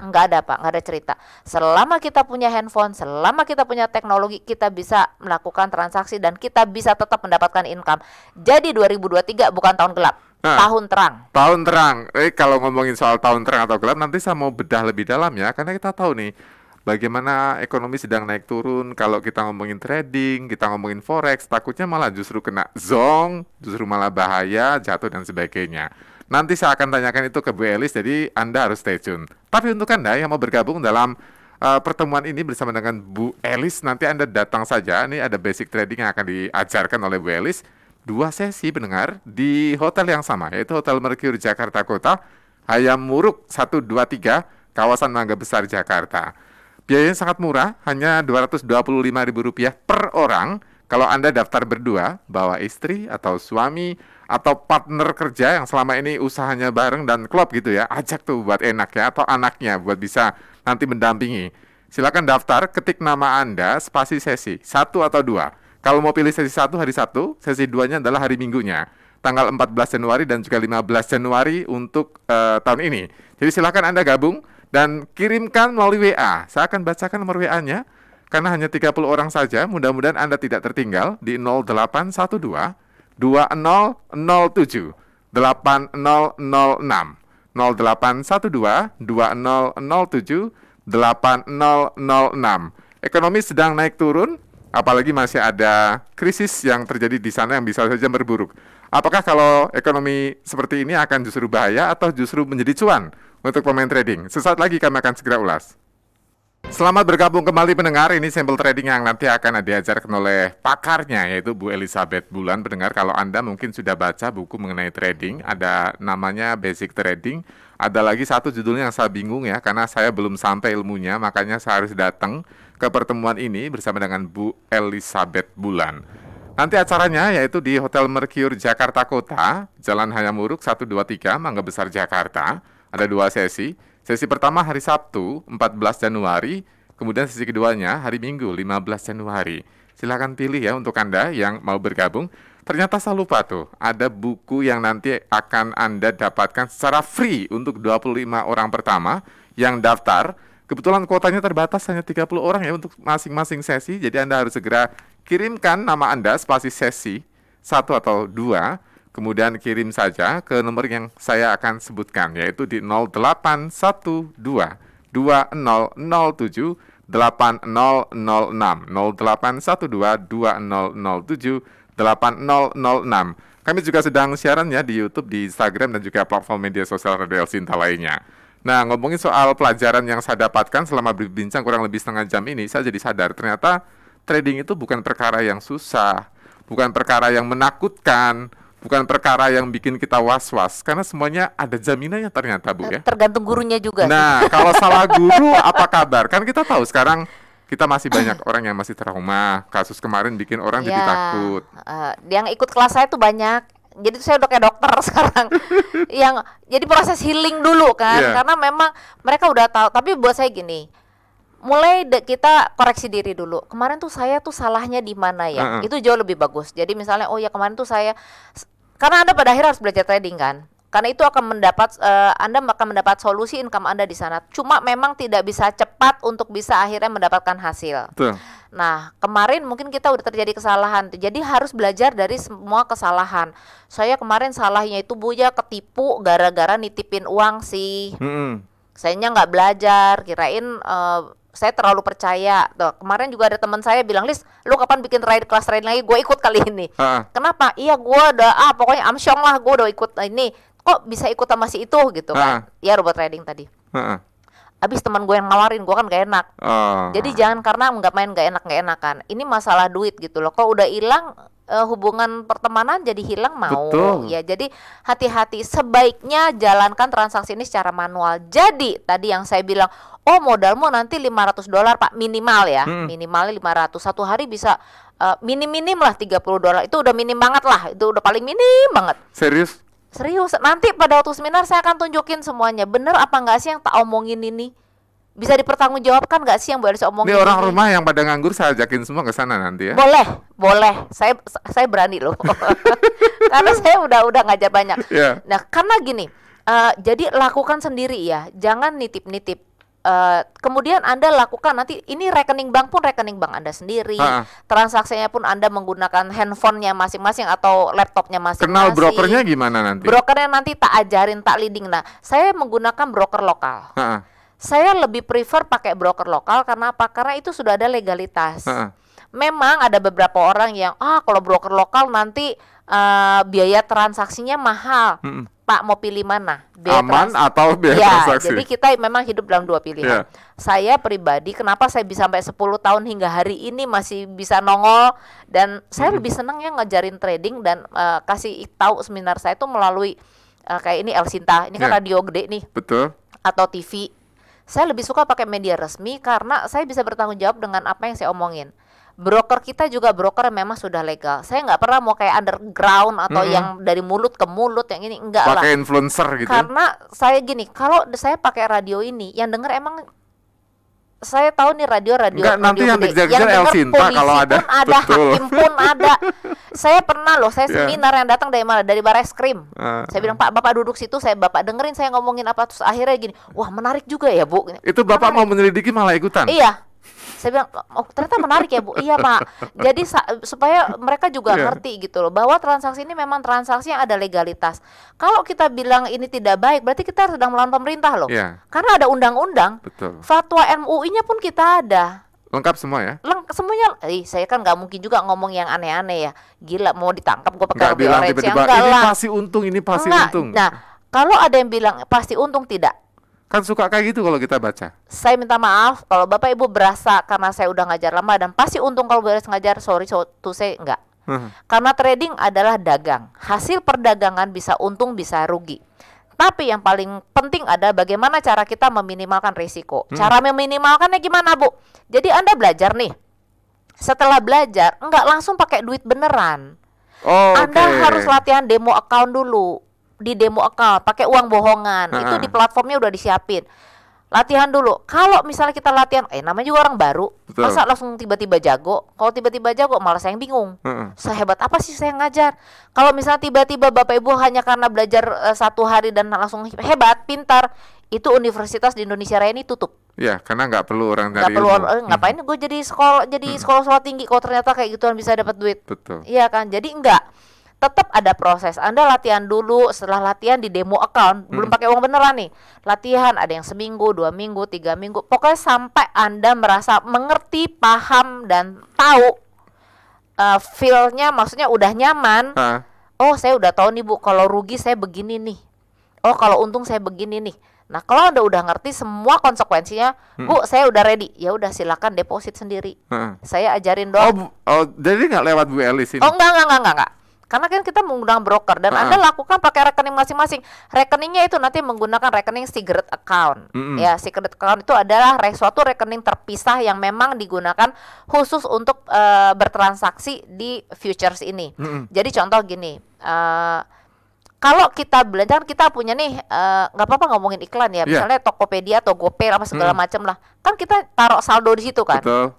Nggak ada Pak, nggak ada cerita. Selama kita punya handphone, selama kita punya teknologi, kita bisa melakukan transaksi dan kita bisa tetap mendapatkan income. Jadi 2023 bukan tahun gelap. Tahun terang. Tahun terang. Kalau ngomongin soal tahun terang atau gelap, nanti saya mau bedah lebih dalam ya, karena kita tahu nih bagaimana ekonomi sedang naik turun. Kalau kita ngomongin trading, kita ngomongin forex, takutnya malah justru kena zong, justru malah bahaya, jatuh dan sebagainya. Nanti saya akan tanyakan itu ke Bu Elis, jadi Anda harus stay tune. Tapi untuk Anda yang mau bergabung dalam pertemuan ini bersama dengan Bu Elis, nanti Anda datang saja. Ini ada basic trading yang akan diajarkan oleh Bu Elis. 2 sesi pendengar di hotel yang sama, yaitu Hotel Mercure Jakarta Kota, Hayam Muruk 123, kawasan Mangga Besar, Jakarta. Biayanya sangat murah, hanya Rp225.000 per orang. Kalau Anda daftar berdua, bawa istri atau suami atau partner kerja yang selama ini usahanya bareng dan klop gitu ya, ajak tuh buat enak ya, atau anaknya buat bisa nanti mendampingi. Silakan daftar, ketik nama Anda, spasi sesi, 1 atau 2. Kalau mau pilih sesi 1 hari Sabtu, sesi 2-nya adalah hari Minggunya, tanggal 14 Januari dan juga 15 Januari untuk tahun ini. Jadi silakan Anda gabung dan kirimkan melalui WA. Saya akan bacakan nomor WA-nya karena hanya 30 orang saja. Mudah-mudahan Anda tidak tertinggal di 0812 2007 8006 0812 2007 8006. Ekonomi sedang naik turun, apalagi masih ada krisis yang terjadi di sana yang bisa saja berburuk. Apakah kalau ekonomi seperti ini akan justru bahaya atau justru menjadi cuan untuk pemain trading? Sesaat lagi kami akan segera ulas. Selamat bergabung kembali pendengar, ini sampel trading yang nanti akan diajarkan oleh pakarnya yaitu Bu Elizabeth Bulan. Pendengar, kalau Anda mungkin sudah baca buku mengenai trading, ada namanya Basic Trading. Ada lagi satu judulnya yang saya bingung ya, karena saya belum sampai ilmunya, makanya saya harus datang ke pertemuan ini bersama dengan Bu Elizabeth Bulan. Nanti acaranya yaitu di Hotel Mercure Jakarta Kota, Jalan Hayamuruk 123, Mangga Besar, Jakarta. Ada 2 sesi. Sesi pertama hari Sabtu 14 Januari, kemudian sesi keduanya hari Minggu 15 Januari. Silahkan pilih ya untuk Anda yang mau bergabung. Ternyata saya lupa tuh, ada buku yang nanti akan Anda dapatkan secara free untuk 25 orang pertama yang daftar. Kebetulan kuotanya terbatas hanya 30 orang ya untuk masing-masing sesi, jadi Anda harus segera kirimkan nama Anda spasi sesi 1 atau 2. Kemudian kirim saja ke nomor yang saya akan sebutkan, yaitu di 0812 2007 8006, 0812 2007 8006. Kami juga sedang siaran ya di YouTube, di Instagram, dan juga platform media sosial Radio El Sinta lainnya. Nah, ngomongin soal pelajaran yang saya dapatkan selama berbincang kurang lebih setengah jam ini, saya jadi sadar ternyata trading itu bukan perkara yang susah, bukan perkara yang menakutkan, bukan perkara yang bikin kita was-was, karena semuanya ada jaminannya ternyata, Bu ya. Tergantung gurunya juga. Nah, kalau salah guru apa kabar? Kan kita tahu sekarang kita masih banyak orang yang masih trauma. Kasus kemarin bikin orang jadi takut. Yang ikut kelas saya tuh banyak. Jadi saya udah kayak dokter sekarang. Yang jadi proses healing dulu kan, karena memang mereka udah tahu. Tapi buat saya gini, mulai kita koreksi diri dulu. Kemarin tuh saya tuh salahnya di mana ya? Itu jauh lebih bagus. Jadi misalnya, oh ya kemarin tuh saya, karena Anda pada akhirnya harus belajar trading kan. Karena itu akan Anda akan mendapat solusi income Anda di sana. Cuma memang tidak bisa cepat untuk bisa akhirnya mendapatkan hasil. Betul. Nah, kemarin mungkin kita udah terjadi kesalahan. Jadi harus belajar dari semua kesalahan. Saya kemarin salahnya itu Bu ya ketipu gara-gara nitipin uang sih. Sayanya nggak belajar, kirain saya terlalu percaya. Tuh, kemarin juga ada teman saya bilang, "Lis, lu kapan bikin kelas trading lagi? Gue ikut kali ini." Kenapa? Iya, gue udah pokoknya amsyong lah, gue udah ikut ini. Kok bisa ikut sama si itu gitu kan? Ya robot trading tadi. Abis teman gue yang nawarin, gue kan gak enak. Jadi jangan karena nggak main gak enakan. Ini masalah duit gitu loh. Kalau udah hilang hubungan pertemanan jadi hilang mau. Betul. Ya jadi hati-hati, sebaiknya jalankan transaksi ini secara manual. Jadi tadi yang saya bilang, oh modalmu nanti $500 Pak, minimal ya. Minimalnya 500. Satu hari bisa minim-minim lah $30. Itu udah minim banget lah. Itu udah paling minim banget. Serius? Serius, nanti pada waktu seminar saya akan tunjukin semuanya. Bener apa enggak sih yang tak omongin ini? Bisa dipertanggungjawabkan nggak sih yang boleh saya omongin ini? Orang ini? rumah yang pada nganggur saya ajakin semua ke sana nanti ya. Boleh. Saya berani loh. Karena saya udah ngajar banyak. Nah, karena gini, jadi lakukan sendiri ya. Jangan nitip-nitip. Kemudian Anda lakukan nanti, ini rekening bank pun rekening bank Anda sendiri. Transaksinya pun Anda menggunakan handphonenya masing-masing atau laptopnya masing-masing. Kenal brokernya gimana nanti? Brokernya nanti tak ajarin, tak leading. Nah, saya menggunakan broker lokal. Saya lebih prefer pakai broker lokal karena apa? Karena itu sudah ada legalitas. Memang ada beberapa orang yang kalau broker lokal nanti biaya transaksinya mahal. Pak mau pilih mana? Aman atau biaya transaksi? Jadi kita memang hidup dalam dua pilihan. Saya pribadi, kenapa saya bisa sampai 10 tahun hingga hari ini masih bisa nongol, dan saya lebih senang yang ngajarin trading dan kasih tahu seminar saya itu melalui kayak ini El Sinta, ini kan radio gede nih. Betul. Atau TV. Saya lebih suka pakai media resmi karena saya bisa bertanggung jawab dengan apa yang saya omongin. Broker kita juga broker yang memang sudah legal. Saya nggak pernah mau kayak underground atau yang dari mulut ke mulut yang ini, enggak lah. Pakai influencer gitu. Karena saya gini, kalau saya pakai radio ini, yang denger emang saya tahu nih radio Enggak, nanti yang denger El Sinta kalau ada. Pun ada, hakim pun ada. Saya pernah loh, saya seminar yang datang dari mana? Dari Barreskrim. Saya bilang, Pak, Bapak duduk situ, Bapak dengerin saya ngomongin apa, terus akhirnya gini, wah menarik juga ya Bu. Itu Bapak mau menyelidiki malah ikutan? Iya. Saya bilang, oh ternyata menarik ya Bu. Iya Pak. Jadi supaya mereka juga ngerti gitu loh, bahwa transaksi ini memang transaksi yang ada legalitas. Kalau kita bilang ini tidak baik, berarti kita sedang melawan pemerintah loh. Karena ada undang-undang. Fatwa MUI-nya pun kita ada. Lengkap semua ya? Semuanya. Saya kan nggak mungkin juga ngomong yang aneh-aneh ya. Gila, mau ditangkap gue pakai rompi orange. Tiba-tiba ini pasti untung, ini pasti untung. Nah, kalau ada yang bilang pasti untung, tidak. Kan suka kayak gitu kalau kita baca. Saya minta maaf kalau Bapak Ibu berasa karena saya udah ngajar lama dan pasti untung kalau beres ngajar, sorry to say enggak. Karena trading adalah dagang. Hasil perdagangan bisa untung bisa rugi. Tapi yang paling penting adalah bagaimana cara kita meminimalkan risiko. Cara meminimalkannya gimana, Bu? Jadi Anda belajar nih. Setelah belajar, enggak langsung pakai duit beneran. Anda harus latihan demo account dulu. Di demo account, pakai uang bohongan. Itu di platformnya udah disiapin. Latihan dulu. Kalau misalnya kita latihan, namanya juga orang baru. Betul. Masa langsung tiba-tiba jago? Kalau tiba-tiba jago, malah saya yang bingung. Sehebat apa sih saya ngajar? Kalau misalnya tiba-tiba Bapak Ibu hanya karena belajar 1 hari dan langsung hebat, pintar, itu universitas di Indonesia Raya ini tutup. Ya, karena nggak perlu orang dari Nggak perlu, ilmu. ngapain gue jadi sekolah tinggi kalau ternyata kayak gituan bisa dapat duit. Betul. Iya kan? Jadi enggak. Tetap ada proses. Anda latihan dulu, setelah latihan di demo account, belum pakai uang beneran nih. Latihan ada yang seminggu, 2 minggu, 3 minggu. Pokoknya sampai Anda merasa mengerti, paham dan tahu feel-nya, maksudnya udah nyaman. Oh, saya udah tahu nih Bu, kalau rugi saya begini nih. Oh, kalau untung saya begini nih. Nah, kalau Anda udah ngerti semua konsekuensinya, Bu, saya udah ready. Ya udah silakan deposit sendiri. Saya ajarin doang. Jadi nggak lewat Bu Elis ini? Oh, enggak. Karena kan kita menggunakan broker dan Anda lakukan pakai rekening masing-masing. Rekeningnya itu nanti menggunakan rekening secret account. Ya, secret account itu adalah suatu rekening terpisah yang memang digunakan khusus untuk bertransaksi di futures ini. Jadi contoh gini, kalau kita belanja kan kita punya nih, nggak apa-apa ngomongin iklan ya, misalnya Tokopedia atau GoPay apa segala macam lah, kan kita taruh saldo di situ kan. Betul.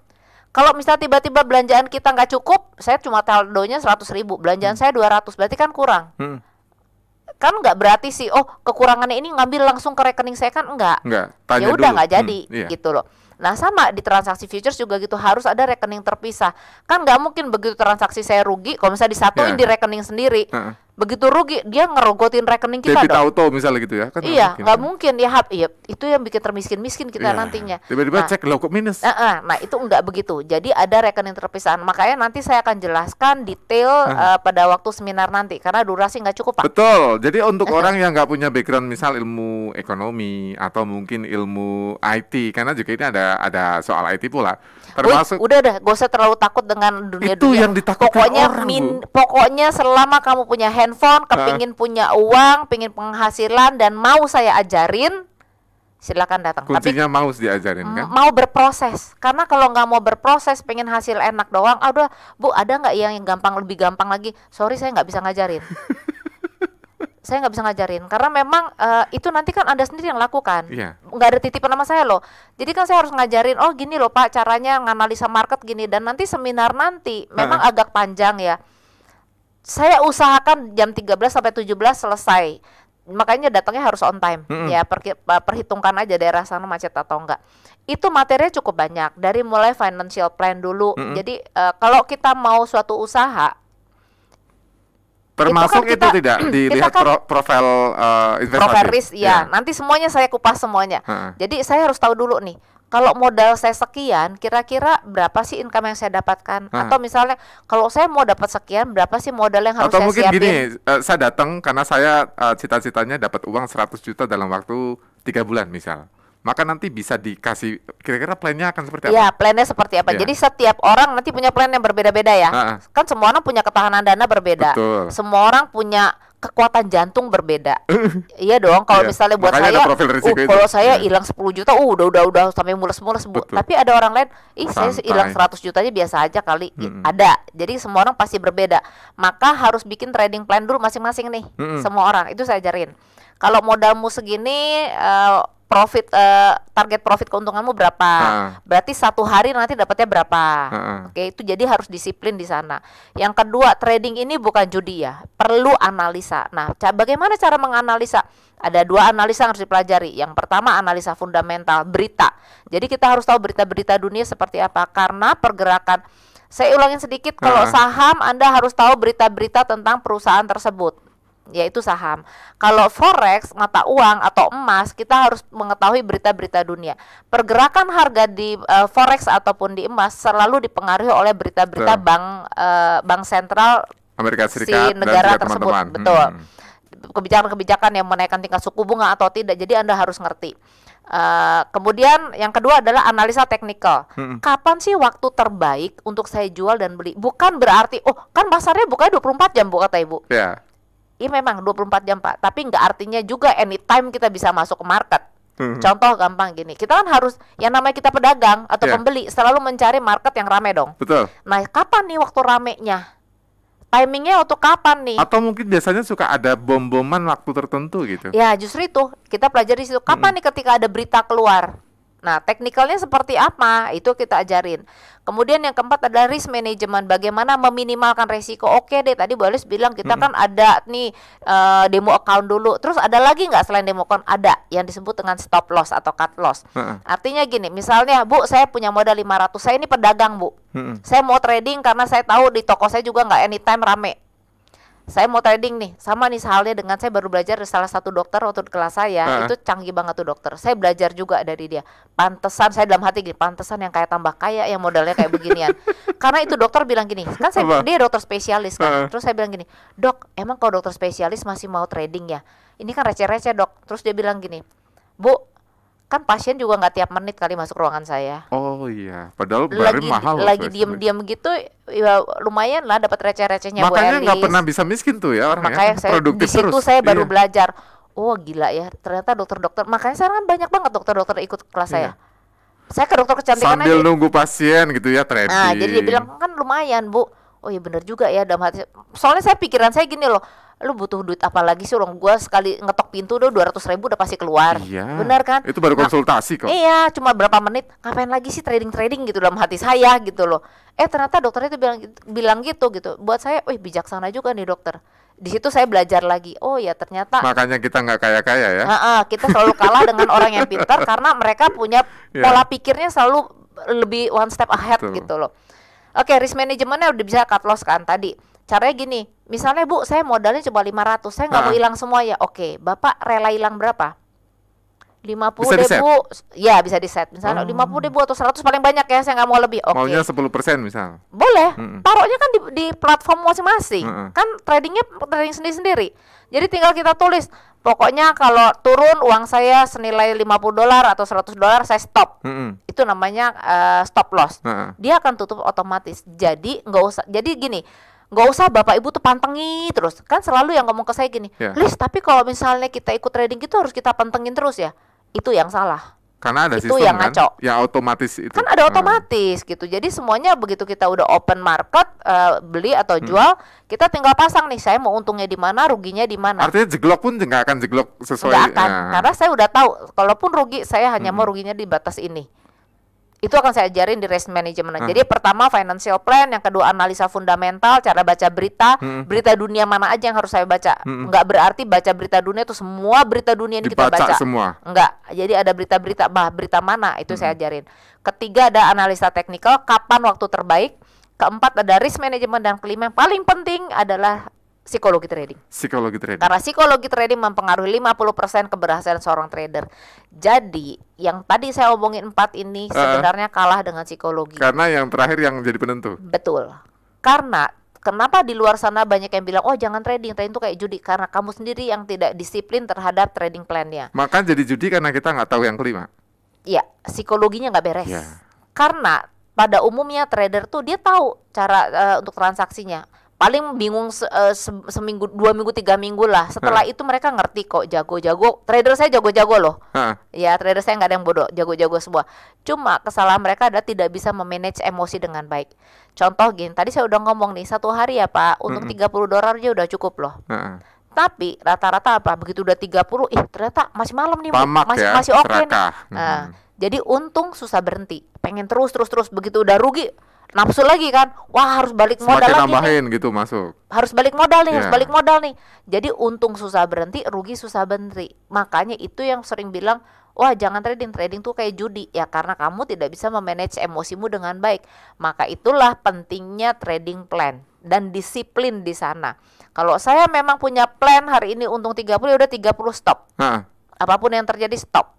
Kalau misalnya tiba-tiba belanjaan kita nggak cukup, saya cuma saldonya 100.000, belanjaan saya 200, berarti kan kurang. Kan nggak berarti sih, kekurangannya ini ngambil langsung ke rekening saya, kan enggak. Ya udah nggak jadi, gitu loh. Nah sama di transaksi futures juga gitu, harus ada rekening terpisah. Kan nggak mungkin begitu transaksi saya rugi, kalau misalnya disatuin di rekening sendiri, begitu rugi dia ngerogotin rekening kita debit dong. auto misalnya gitu ya kan? Iya, nggak mungkin ya, itu yang bikin termiskin-miskin kita nantinya. Tiba-tiba cek loh kok minus. Nah itu nggak begitu. Jadi ada rekening terpisah. Makanya nanti saya akan jelaskan detail pada waktu seminar nanti, karena durasi nggak cukup Pak. Betul. Jadi untuk orang yang nggak punya background misal ilmu ekonomi atau mungkin ilmu IT, karena juga ini ada soal IT pula. Termasuk udah gak usah terlalu takut dengan dunia. Itu yang ditakutkan orang, Bu. Pokoknya selama kamu punya handphone, kepingin punya uang, pingin penghasilan dan mau saya ajarin, silakan datang. Kuncinya tapi mau diajarin kan? mau berproses. Karena kalau nggak mau berproses, pengen hasil enak doang, udah Bu, ada nggak yang lebih gampang lagi? Sorry, saya nggak bisa ngajarin. Saya nggak bisa ngajarin karena memang itu nanti kan Anda sendiri yang lakukan. Nggak ada titipan nama saya loh. Jadi kan saya harus ngajarin, gini loh Pak caranya nganalisa market gini, dan nanti seminar nanti memang agak panjang ya. Saya usahakan jam 13 sampai 17 selesai. Makanya datangnya harus on time. Ya perhitungkan aja daerah sana macet atau enggak. Itu materinya cukup banyak, dari mulai financial plan dulu. Jadi kalau kita mau suatu usaha, termasuk itu, kita, tidak dilihat profil investasi. Profil risk, ya. Nanti semuanya saya kupas semuanya. Jadi saya harus tahu dulu nih, kalau modal saya sekian, kira-kira berapa sih income yang saya dapatkan? Atau misalnya kalau saya mau dapat sekian, berapa sih modal yang harus saya siapin? Atau mungkin gini, saya datang karena saya cita-citanya dapat uang 100 juta dalam waktu 3 bulan misal. Maka nanti bisa dikasih kira-kira plannya akan seperti apa? Iya, plannya seperti apa? Jadi setiap orang nanti punya plan yang berbeda-beda ya. Kan semua orang punya ketahanan dana berbeda. Betul. Semua orang punya kekuatan jantung berbeda. Iya dong, kalau misalnya buat makanya saya, kalau saya hilang 10 juta, udah sampai mules-mules Bu. Tapi ada orang lain, saya hilang 100 jutanya biasa aja kali. Ada. Jadi semua orang pasti berbeda. Maka harus bikin trading plan dulu masing-masing nih. Semua orang, itu saya ajarin. Kalau modalmu segini, target profit keuntunganmu berapa? Berarti 1 hari nanti dapatnya berapa? Oke, itu jadi harus disiplin di sana. Yang kedua, trading ini bukan judi ya, perlu analisa. Nah, bagaimana cara menganalisa? Ada 2 analisa yang harus dipelajari. Yang pertama, analisa fundamental, berita. Jadi kita harus tahu berita-berita dunia seperti apa, karena pergerakan. Saya ulangin sedikit, kalau saham Anda harus tahu berita-berita tentang perusahaan tersebut, yaitu saham. Kalau forex, mata uang atau emas, kita harus mengetahui berita-berita dunia. Pergerakan harga di forex ataupun di emas selalu dipengaruhi oleh berita-berita bank sentral Amerika Serikat si negara dan tersebut. Betul. Kebijakan-kebijakan yang menaikkan tingkat suku bunga atau tidak. Jadi Anda harus ngerti. Kemudian yang kedua adalah analisa teknikal. Mm-mm. Kapan sih waktu terbaik untuk saya jual dan beli? Bukan berarti, oh kan pasarnya bukanya 24 jam Bu, kata Ibu. Ya. Iya memang 24 jam Pak, tapi nggak artinya juga anytime kita bisa masuk ke market. Mhm. Contoh gampang gini, kita kan harus, yang namanya kita pedagang atau Ya. pembeli selalu mencari market yang rame dong. Betul. Nah kapan nih waktu ramenya? Timingnya waktu kapan nih? Atau mungkin biasanya suka ada bom-boman waktu tertentu gitu. Ya justru itu kita pelajari di situ. Kapan nih ketika ada berita keluar? Nah teknikalnya seperti apa? Itu kita ajarin. Kemudian yang keempat adalah risk management. Bagaimana meminimalkan resiko? Oke deh, tadi Bu Alis bilang kita kan ada nih demo account dulu. Terus ada lagi nggak selain demo account? Ada yang disebut dengan stop loss atau cut loss. Heeh. Artinya gini, misalnya Bu saya punya modal 500. Saya ini pedagang Bu. Mm-mm. Saya mau trading karena saya tahu di toko saya juga nggak anytime rame. Saya mau trading nih, sama nih halnya dengan saya baru belajar dari salah satu dokter waktu di kelas saya, itu canggih banget tuh dokter. Saya belajar juga dari dia. Pantesan, saya dalam hati gini, pantesan yang kayak tambah kaya, yang modalnya kayak beginian. Karena itu dokter bilang gini, kan dia dokter spesialis kan. Terus saya bilang gini, dok, emang kalau dokter spesialis masih mau trading ya? Ini kan receh-receh dok. Terus dia bilang gini, Bu, kan pasien juga nggak tiap menit kali masuk ruangan saya. Oh iya, padahal barang mahal. Lagi diem-diem gitu, ya lumayan lah dapat receh-recehnya Bu Makanya nggak Elis. pernah bisa miskin tuh ya orang Makanya ya. saya, di Produktif situ terus. saya baru Iya. belajar. Oh gila ya, ternyata dokter-dokter. Makanya sekarang kan banyak banget dokter-dokter ikut kelas saya. Saya ke dokter kecantikan Sambil aja. nunggu pasien gitu ya trading. Nah, jadi dia bilang kan lumayan Bu. Oh iya bener juga ya dalam hati. Soalnya saya pikiran saya gini loh, lu butuh duit apa lagi sih, orang gua sekali ngetok pintu udah 200.000 udah pasti keluar. Iya. Benar kan? Itu baru konsultasi kok. Iya, cuma berapa menit, ngapain lagi sih trading gitu dalam hati saya gitu loh. Ternyata dokternya itu bilang gitu. Buat saya, wih bijaksana juga nih dokter. Di situ saya belajar lagi. Oh ya ternyata Makanya kita nggak kaya-kaya ya. kita selalu kalah dengan orang yang pintar karena mereka punya Iya. pola pikirnya selalu lebih one step ahead Betul. gitu loh. Oke, risk manajemennya udah bisa cut loss kan tadi. Caranya gini, misalnya Bu, saya modalnya cuma 500, saya nggak mau hilang semua ya. Oke, Bapak rela hilang berapa? 50 Bisa deh di-set? Bu. Ya bisa di set. Misalnya 50 deh Bu atau 100 paling banyak ya, saya nggak mau lebih. Oke. Maunya 10% misal. Boleh, Mm-mm. taruhnya kan di platform masing-masing. Mm-mm. Kan tradingnya trading sendiri-sendiri. Jadi tinggal kita tulis, pokoknya kalau turun uang saya senilai $50 atau $100 saya stop. Mm-mm. Itu namanya stop loss. Heeh. Dia akan tutup otomatis. Jadi nggak usah. Jadi gini, nggak usah Bapak Ibu tuh pantengi terus. Kan selalu yang ngomong ke saya gini, Ya. Lis, tapi kalau misalnya kita ikut trading gitu harus kita pantengin terus ya. Itu yang salah. Karena ada Itu sistem yang kan, ngaco. yang otomatis itu. Kan ada otomatis gitu. Jadi semuanya begitu kita udah open market, beli atau jual, kita tinggal pasang nih, saya mau untungnya di mana, ruginya di mana. Artinya jeglok pun nggak akan jeglok sesuai. Nggak akan, Nah. karena saya udah tahu kalaupun rugi saya hanya mau ruginya di batas ini. Itu akan saya ajarin di risk management. Jadi pertama financial plan, yang kedua analisa fundamental, cara baca berita, berita dunia mana aja yang harus saya baca. Nggak berarti baca berita dunia itu semua berita dunia ini kita Dibaca baca. semua. Enggak. Jadi ada berita-berita, berita mana itu saya ajarin. Ketiga ada analisa teknikal, kapan waktu terbaik. Keempat ada risk management, dan kelima yang paling penting adalah psikologi trading. Psikologi trading. Karena psikologi trading mempengaruhi 50% keberhasilan seorang trader. Jadi, yang tadi saya omongin 4 ini sebenarnya kalah dengan psikologi. Karena yang terakhir yang jadi penentu. Betul. Karena kenapa di luar sana banyak yang bilang, oh jangan trading itu kayak judi. Karena kamu sendiri yang tidak disiplin terhadap trading plan-nya. Maka jadi judi karena kita nggak tahu yang kelima. Iya, psikologinya nggak beres. Ya. Karena pada umumnya trader tuh dia tahu cara untuk transaksinya. Paling bingung seminggu, 2 minggu, 3 minggu lah. Setelah itu mereka ngerti kok, jago-jago. Trader saya jago-jago loh. Hah. Ya, trader saya nggak ada yang bodoh, jago-jago semua. Cuma kesalahan mereka adalah tidak bisa memanage emosi dengan baik. Contoh gini, tadi saya udah ngomong nih, 1 hari ya Pak, untung $30 aja udah cukup loh. Heeh. Tapi rata-rata apa? Begitu udah 30, ternyata masih malam nih, Tamak masih ya, masih oke nih. serakah. Nah, jadi untung susah berhenti. Pengen terus. Begitu udah rugi, nafsu lagi kan. Wah, harus balik modal Semakin lagi nih. nambahin gitu masuk. Harus balik modal nih, harus Ya. balik modal nih. Jadi untung susah berhenti, rugi susah berhenti. Makanya itu yang sering bilang, wah jangan trading tuh kayak judi. Ya karena kamu tidak bisa memanage emosimu dengan baik. Maka itulah pentingnya trading plan dan disiplin di sana. Kalau saya memang punya plan hari ini untung 30, ya udah 30 stop. Heeh. Apapun yang terjadi stop.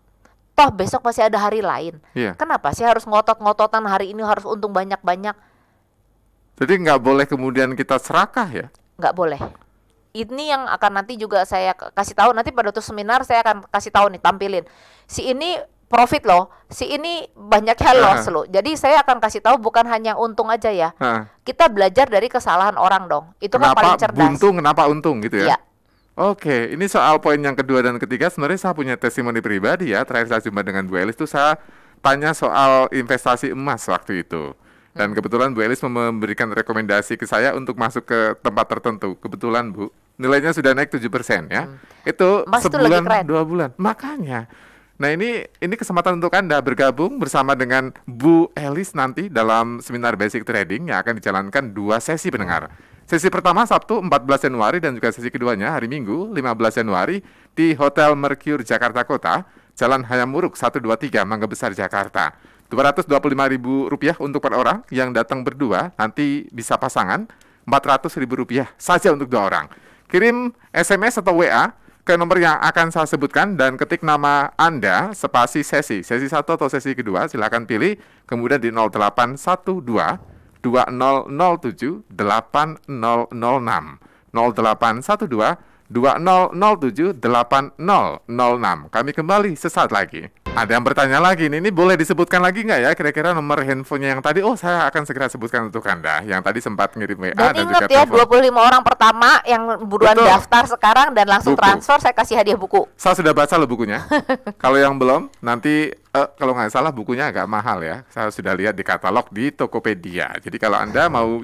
Toh besok masih ada hari lain. Iya. Kenapa sih harus ngotot-ngototan hari ini harus untung banyak-banyak? Jadi nggak boleh kemudian kita serakah ya. Nggak boleh. Ini yang akan nanti juga saya kasih tahu, nanti pada waktu seminar saya akan kasih tahu nih, tampilin. Si ini profit loh, si ini banyaknya loss loh. Jadi saya akan kasih tahu bukan hanya untung aja ya. Kita belajar dari kesalahan orang dong. Itu kan paling cerdas. Kenapa buntung, kenapa untung gitu ya? Iya. Oke, ini soal poin yang kedua dan ketiga. Sebenarnya saya punya testimoni pribadi ya. Terakhir saya jumpa dengan Bu Elis itu saya tanya soal investasi emas waktu itu. Dan kebetulan Bu Elis memberikan rekomendasi ke saya untuk masuk ke tempat tertentu. Kebetulan Bu, nilainya sudah naik 7% ya. Itu Mas itu sebulan, lagi keren. 2 bulan. Makanya. Nah ini kesempatan untuk Anda bergabung bersama dengan Bu Elis nanti dalam seminar Basic Trading yang akan dijalankan 2 sesi pendengar. Sesi pertama Sabtu 14 Januari dan juga sesi keduanya hari Minggu 15 Januari di Hotel Mercure Jakarta Kota, Jalan Hayam Wuruk 123 Mangga Besar Jakarta. Rp225.000 untuk per orang, yang datang berdua nanti bisa pasangan Rp400.000 saja untuk 2 orang. Kirim SMS atau WA ke nomor yang akan saya sebutkan dan ketik nama Anda spasi sesi 1 atau sesi kedua, silakan pilih, kemudian di 0812 2007 8006 0812 2007 8006. Kami kembali sesaat lagi. Ada yang bertanya lagi, ini boleh disebutkan lagi nggak ya kira-kira nomor handphonenya yang tadi? Oh, saya akan segera sebutkan untuk Anda yang tadi sempat ngirim WA Dan dan ingat juga ya, telepon. 25 orang pertama yang buruan Betul. daftar sekarang dan langsung Buku. transfer, saya kasih hadiah buku. Saya sudah baca loh bukunya. Kalau yang belum, nanti kalau nggak salah bukunya agak mahal ya. Saya sudah lihat di katalog di Tokopedia. Jadi kalau Anda mau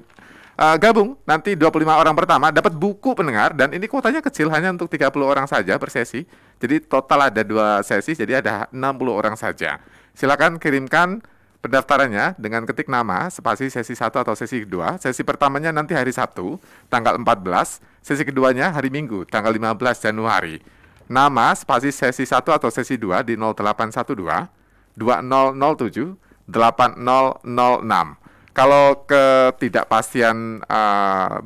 gabung, nanti 25 orang pertama dapat buku pendengar, dan ini kuotanya kecil, hanya untuk 30 orang saja per sesi. Jadi total ada 2 sesi, jadi ada 60 orang saja. Silakan kirimkan pendaftarannya dengan ketik nama spasi sesi 1 atau sesi kedua. Sesi pertamanya nanti hari Sabtu tanggal 14, sesi keduanya hari Minggu tanggal 15 Januari. Nama spasi sesi 1 atau sesi 2 di 0812 2007 8006. Kalau ketidakpastian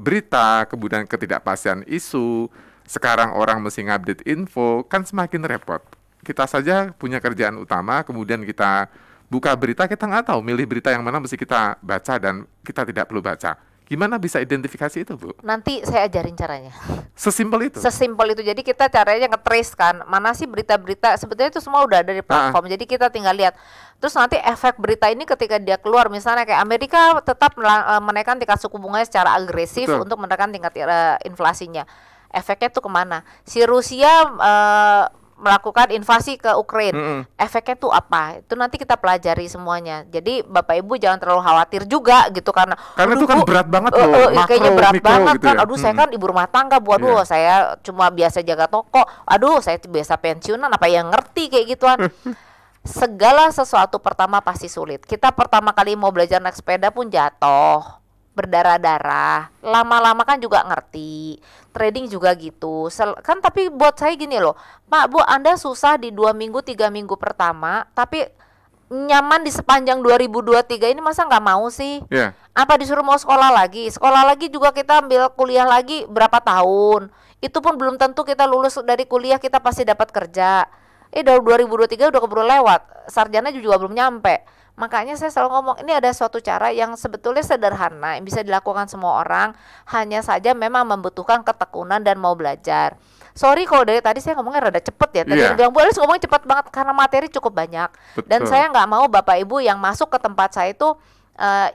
berita, kemudian ketidakpastian isu, sekarang orang mesti ngupdate info, kan semakin repot. Kita saja punya kerjaan utama, kemudian kita buka berita, kita nggak tahu milih berita yang mana mesti kita baca dan kita tidak perlu baca. Gimana bisa identifikasi itu, Bu? Nanti saya ajarin caranya. Sesimpel itu? Sesimpel itu. Jadi kita caranya nge-trace kan, mana sih berita-berita, sebetulnya itu semua udah ada di platform. Jadi kita tinggal lihat. Terus nanti efek berita ini ketika dia keluar, misalnya kayak Amerika tetap menaikkan tingkat suku bunganya secara agresif. Betul. Untuk menekan tingkat inflasinya. Efeknya tuh kemana? Si Rusia melakukan invasi ke Ukraina, efeknya tuh apa? Itu nanti kita pelajari semuanya. Jadi Bapak Ibu jangan terlalu khawatir juga gitu, karena itu kan berat banget loh, makro, kayaknya berat mikro banget gitu kan. ya. Aduh, saya kan ibu rumah tangga, Bu. Aduh, saya cuma biasa jaga toko. Aduh, saya biasa pensiunan, apa yang ngerti kayak gituan. Segala sesuatu pertama pasti sulit. Kita pertama kali mau belajar naik sepeda pun jatuh, berdarah-darah, lama-lama kan juga ngerti. Trading juga gitu kan. Tapi buat saya gini loh, Pak, Bu, Anda susah di 2 minggu 3 minggu pertama, tapi nyaman di sepanjang 2023 ini, masa nggak mau sih? Apa disuruh mau sekolah lagi juga, kita ambil kuliah lagi berapa tahun, itu pun belum tentu kita lulus dari kuliah kita pasti dapat kerja. Dari 2023 udah keburu lewat, sarjana juga belum nyampe. Makanya saya selalu ngomong, ini ada suatu cara yang sebetulnya sederhana, yang bisa dilakukan semua orang, hanya saja memang membutuhkan ketekunan dan mau belajar. Sorry kalau dari tadi saya ngomongnya rada cepet ya, tadi bilang Bu Elis ngomongnya cepet banget karena materi cukup banyak. Betul. Dan saya nggak mau Bapak Ibu yang masuk ke tempat saya itu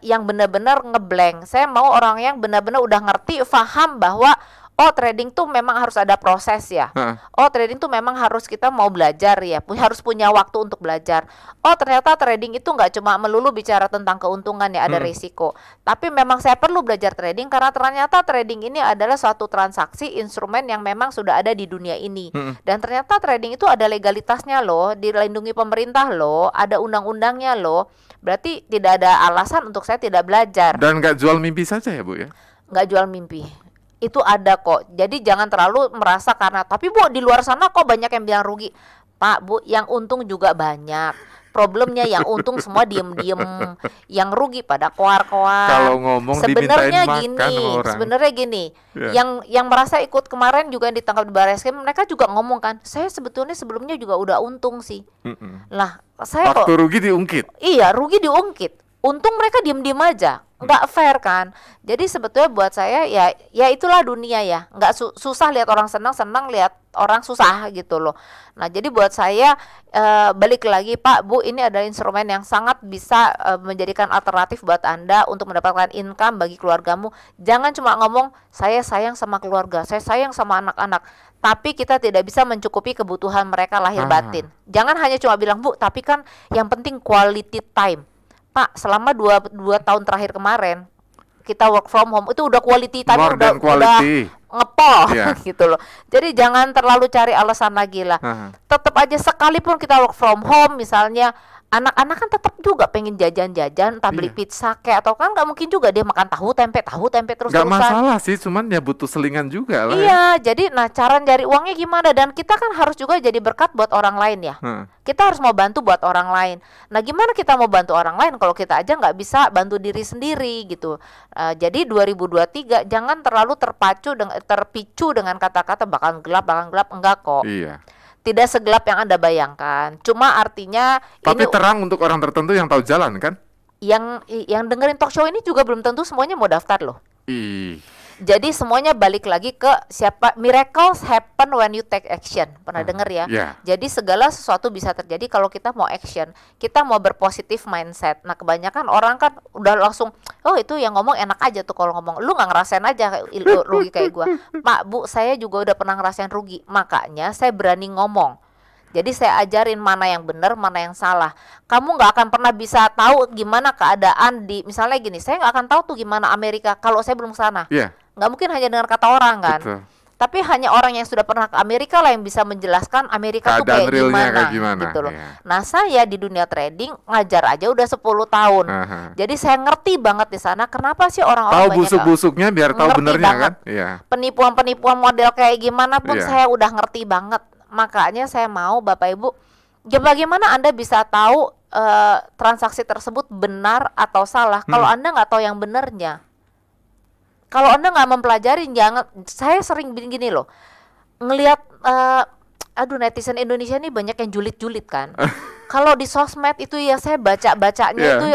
yang benar-benar ngeblank. Saya mau orang yang benar-benar udah ngerti, paham bahwa oh, trading tuh memang harus ada proses ya. Oh, trading tuh memang harus kita mau belajar ya, harus punya waktu untuk belajar. Oh, ternyata trading itu nggak cuma melulu bicara tentang keuntungan ya, ada risiko. Tapi memang saya perlu belajar trading karena ternyata trading ini adalah suatu transaksi instrumen yang memang sudah ada di dunia ini. Dan ternyata trading itu ada legalitasnya loh, dilindungi pemerintah loh, ada undang-undangnya loh. Berarti tidak ada alasan untuk saya tidak belajar. Dan nggak jual mimpi saja ya, Bu ya? Nggak jual mimpi. Itu ada kok. Jadi jangan terlalu merasa karena, tapi Bu di luar sana kok banyak yang bilang rugi. Pak, Bu, yang untung juga banyak. Problemnya yang untung semua diem-diem, yang rugi pada koar-koar. Kalau ngomong sebenarnya gini, yang merasa ikut kemarin juga yang ditangkap di Barreskrim, mereka juga ngomong kan, saya sebetulnya sebelumnya juga udah untung sih. Lah, saya waktu rugi diungkit. Iya, rugi diungkit. Untung mereka diem-diem aja. nggak fair kan. Jadi sebetulnya buat saya ya itulah dunia ya, nggak susah lihat orang senang, senang lihat orang susah gitu loh. Nah jadi buat saya balik lagi Pak Bu, ini adalah instrumen yang sangat bisa menjadikan alternatif buat Anda untuk mendapatkan income bagi keluargamu. Jangan cuma ngomong saya sayang sama keluarga, saya sayang sama anak-anak, tapi kita tidak bisa mencukupi kebutuhan mereka lahir batin. Jangan hanya cuma bilang Bu, tapi kan yang penting quality time. Pak, selama dua tahun terakhir kemarin kita work from home itu udah quality time udah ngepol gitu loh. Jadi jangan terlalu cari alasan lagi lah. Tetap aja sekalipun kita work from home misalnya, anak-anak kan tetap juga pengen jajan-jajan, entah beli pizza kayak, atau kan nggak mungkin juga dia makan tahu tempe terus-terusan. Nggak masalah sih, cuman ya butuh selingan juga lah. Iya, jadi cara cari uangnya gimana, dan kita kan harus juga jadi berkat buat orang lain ya. Kita harus mau bantu buat orang lain. Nah, gimana kita mau bantu orang lain kalau kita aja nggak bisa bantu diri sendiri gitu. Jadi 2023 jangan terlalu terpicu dengan kata-kata bakal gelap, enggak kok. Iya. Tidak segelap yang Anda bayangkan. Cuma artinya tapi ini terang untuk orang tertentu yang tahu jalan kan? Yang dengerin talk show ini juga belum tentu semuanya mau daftar loh. Jadi semuanya balik lagi ke siapa. Miracles happen when you take action. Pernah denger ya? Jadi segala sesuatu bisa terjadi kalau kita mau action, kita mau berpositif mindset. Nah kebanyakan orang kan udah langsung, oh itu yang ngomong enak aja tuh kalau ngomong. Lu nggak ngerasain aja rugi kayak gua. Pak Bu, saya juga udah pernah ngerasain rugi. Makanya saya berani ngomong. Jadi saya ajarin mana yang benar, mana yang salah. Kamu nggak akan pernah bisa tahu gimana keadaan di, misalnya gini, saya nggak akan tahu tuh gimana Amerika kalau saya belum kesana. Nggak mungkin hanya dengar kata orang kan. Betul. Tapi hanya orang yang sudah pernah ke Amerika lah yang bisa menjelaskan Amerika tuh kayak gimana gitu loh. Nah saya di dunia trading ngajar aja udah 10 tahun. Jadi saya ngerti banget di sana kenapa sih orang-orang tahu busuk-busuknya biar tahu benernya kan. Penipuan-penipuan model kayak gimana pun saya udah ngerti banget. Makanya saya mau Bapak Ibu, ya bagaimana Anda bisa tahu transaksi tersebut benar atau salah kalau Anda nggak tahu yang benernya. Kalau Anda nggak mempelajari, jangan. Saya sering gini loh, ngelihat aduh netizen Indonesia ini banyak yang julid-julid kan. Kalau di sosmed itu ya saya baca-bacanya itu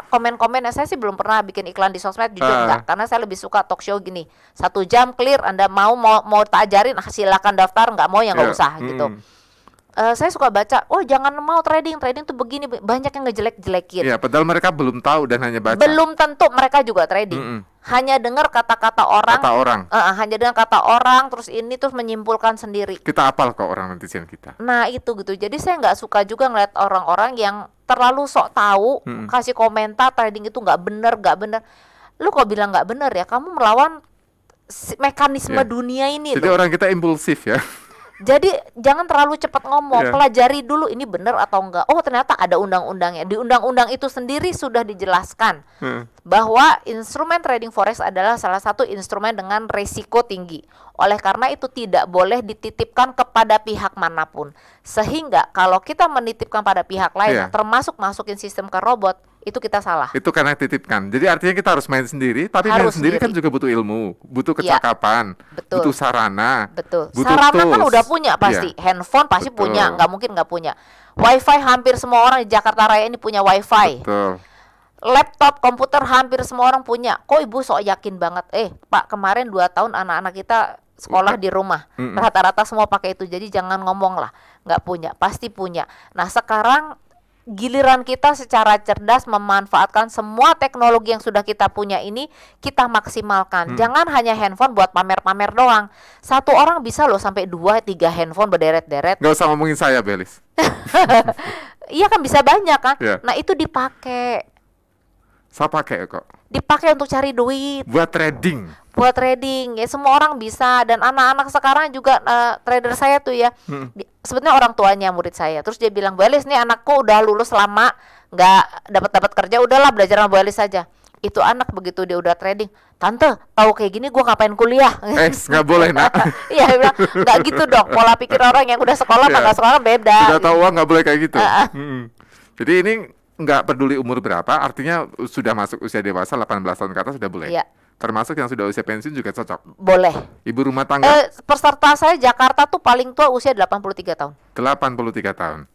komen-komennya. Saya sih belum pernah bikin iklan di sosmed, jujur enggak, karena saya lebih suka talk show gini. 1 jam clear, Anda mau tak ajarin silakan daftar, nggak mau ya nggak usah gitu. Saya suka baca, oh jangan mau trading tuh begini, banyak yang ngejelek-jelekin. Iya, padahal mereka belum tahu dan hanya baca. Belum tentu mereka juga trading. Hanya dengar kata-kata orang. Hanya dengar kata orang, terus menyimpulkan sendiri. Kita apal kok orang netizen kita. Nah itu gitu. Jadi saya nggak suka juga ngeliat orang-orang yang terlalu sok tahu, kasih komentar trading itu nggak bener. Lu kok bilang nggak bener ya? Kamu melawan mekanisme dunia ini. Jadi orang kita impulsif ya. Jadi jangan terlalu cepat ngomong, pelajari dulu ini benar atau enggak. Oh ternyata ada undang-undangnya. Di undang-undang itu sendiri sudah dijelaskan bahwa instrumen trading forex adalah salah satu instrumen dengan resiko tinggi. Oleh karena itu tidak boleh dititipkan kepada pihak manapun. Sehingga kalau kita menitipkan pada pihak lain, termasuk masukin sistem ke robot, itu kita salah. Itu karena titipkan. Jadi artinya kita harus main sendiri, tapi main sendiri kan juga butuh ilmu, butuh kecakapan, butuh sarana. Butuh sarana tools. Kan udah punya pasti. Handphone pasti punya, nggak mungkin nggak punya. WiFi hampir semua orang di Jakarta Raya ini punya WiFi. Laptop, komputer hampir semua orang punya. Kok ibu sok yakin banget? Pak, kemarin 2 tahun anak-anak kita sekolah di rumah, rata-rata semua pakai itu. Jadi jangan ngomong lah nggak punya, pasti punya. Nah sekarang giliran kita secara cerdas memanfaatkan semua teknologi yang sudah kita punya ini, kita maksimalkan. Jangan hanya handphone buat pamer-pamer doang. Satu orang bisa loh sampai 2-3 handphone berderet-deret. Gak usah ngomongin saya, Belis. Iya kan bisa banyak kan. Nah itu dipakai. Saya pakai kok. Dipakai untuk cari duit. Buat trading. Ya semua orang bisa. Dan anak-anak sekarang juga trader saya tuh ya, sebetulnya orang tuanya murid saya. Terus dia bilang, Bu Elis nih anakku udah lulus lama, nggak dapat kerja, udahlah belajar sama Bu Elis saja. Itu anak begitu dia udah trading, tante tahu kayak gini gua ngapain kuliah? Nggak boleh nak. Iya dia bilang, nggak gitu dong. Pola pikir orang yang udah sekolah sama nggak sekolah beda. Sudah tahu uang nggak boleh kayak gitu. Jadi ini nggak peduli umur berapa, artinya sudah masuk usia dewasa 18 tahun ke atas sudah boleh. Termasuk yang sudah usia pensiun juga cocok. Boleh. Ibu rumah tangga. Peserta saya Jakarta tuh paling tua usia 83 tahun. 83 tahun.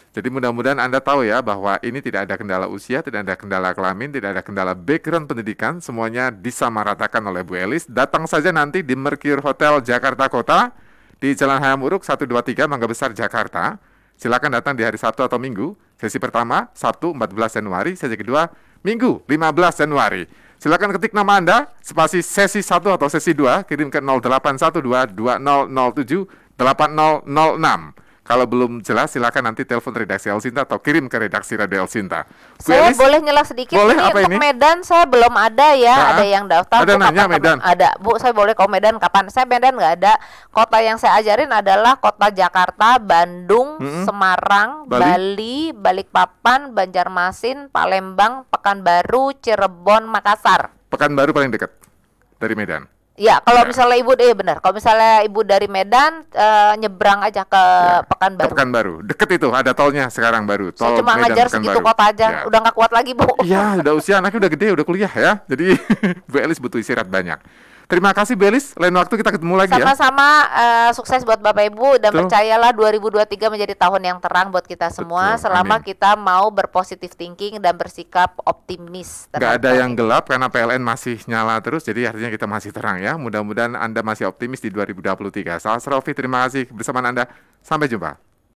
Jadi mudah-mudahan Anda tahu ya bahwa ini tidak ada kendala usia, tidak ada kendala kelamin, tidak ada kendala background pendidikan, semuanya disamaratakan oleh Bu Elis. Datang saja nanti di Mercure Hotel Jakarta Kota di Jalan Hayam Wuruk 123 Mangga Besar Jakarta. Silakan datang di hari Sabtu atau Minggu. Sesi pertama Sabtu 14 Januari, sesi kedua Minggu 15 Januari. Silakan ketik nama Anda, spasi sesi 1 atau sesi 2, kirim ke 0812-2007-8006. Kalau belum jelas, silakan nanti telepon redaksi El Sinta atau kirim ke redaksi Radio El Sinta. Saya boleh nyela sedikit boleh, ini apa untuk ini? Medan saya belum ada ya, ada yang daftar. Ada Bu, nanya kapan, Medan? Ada, Bu, saya boleh ke Medan kapan? Saya Medan nggak ada. Kota yang saya ajarin adalah kota Jakarta, Bandung, Semarang, Bali, Balikpapan, Banjarmasin, Palembang, Pekanbaru, Cirebon, Makassar. Pekanbaru paling dekat dari Medan. Ya, kalau misalnya ibu benar. Kalau misalnya ibu dari Medan nyebrang aja ke Pekanbaru. Ke Pekanbaru, deket itu, ada tolnya sekarang baru. Tol Saya cuma Medan ngajar segitu kota aja, udah nggak kuat lagi Bu. Ya, udah usia anaknya udah gede, udah kuliah ya. Jadi Bu Elis butuh istirahat banyak. Terima kasih Bu Elis, lain waktu kita ketemu lagi ya. Sama-sama, sukses buat Bapak Ibu dan percayalah 2023 menjadi tahun yang terang buat kita semua. Selama kita mau berpositif thinking dan bersikap optimis. Gak ada yang gelap karena PLN masih nyala terus, jadi artinya kita masih terang ya. Mudah-mudahan Anda masih optimis di 2023. Saya Rofi, terima kasih bersama Anda. Sampai jumpa.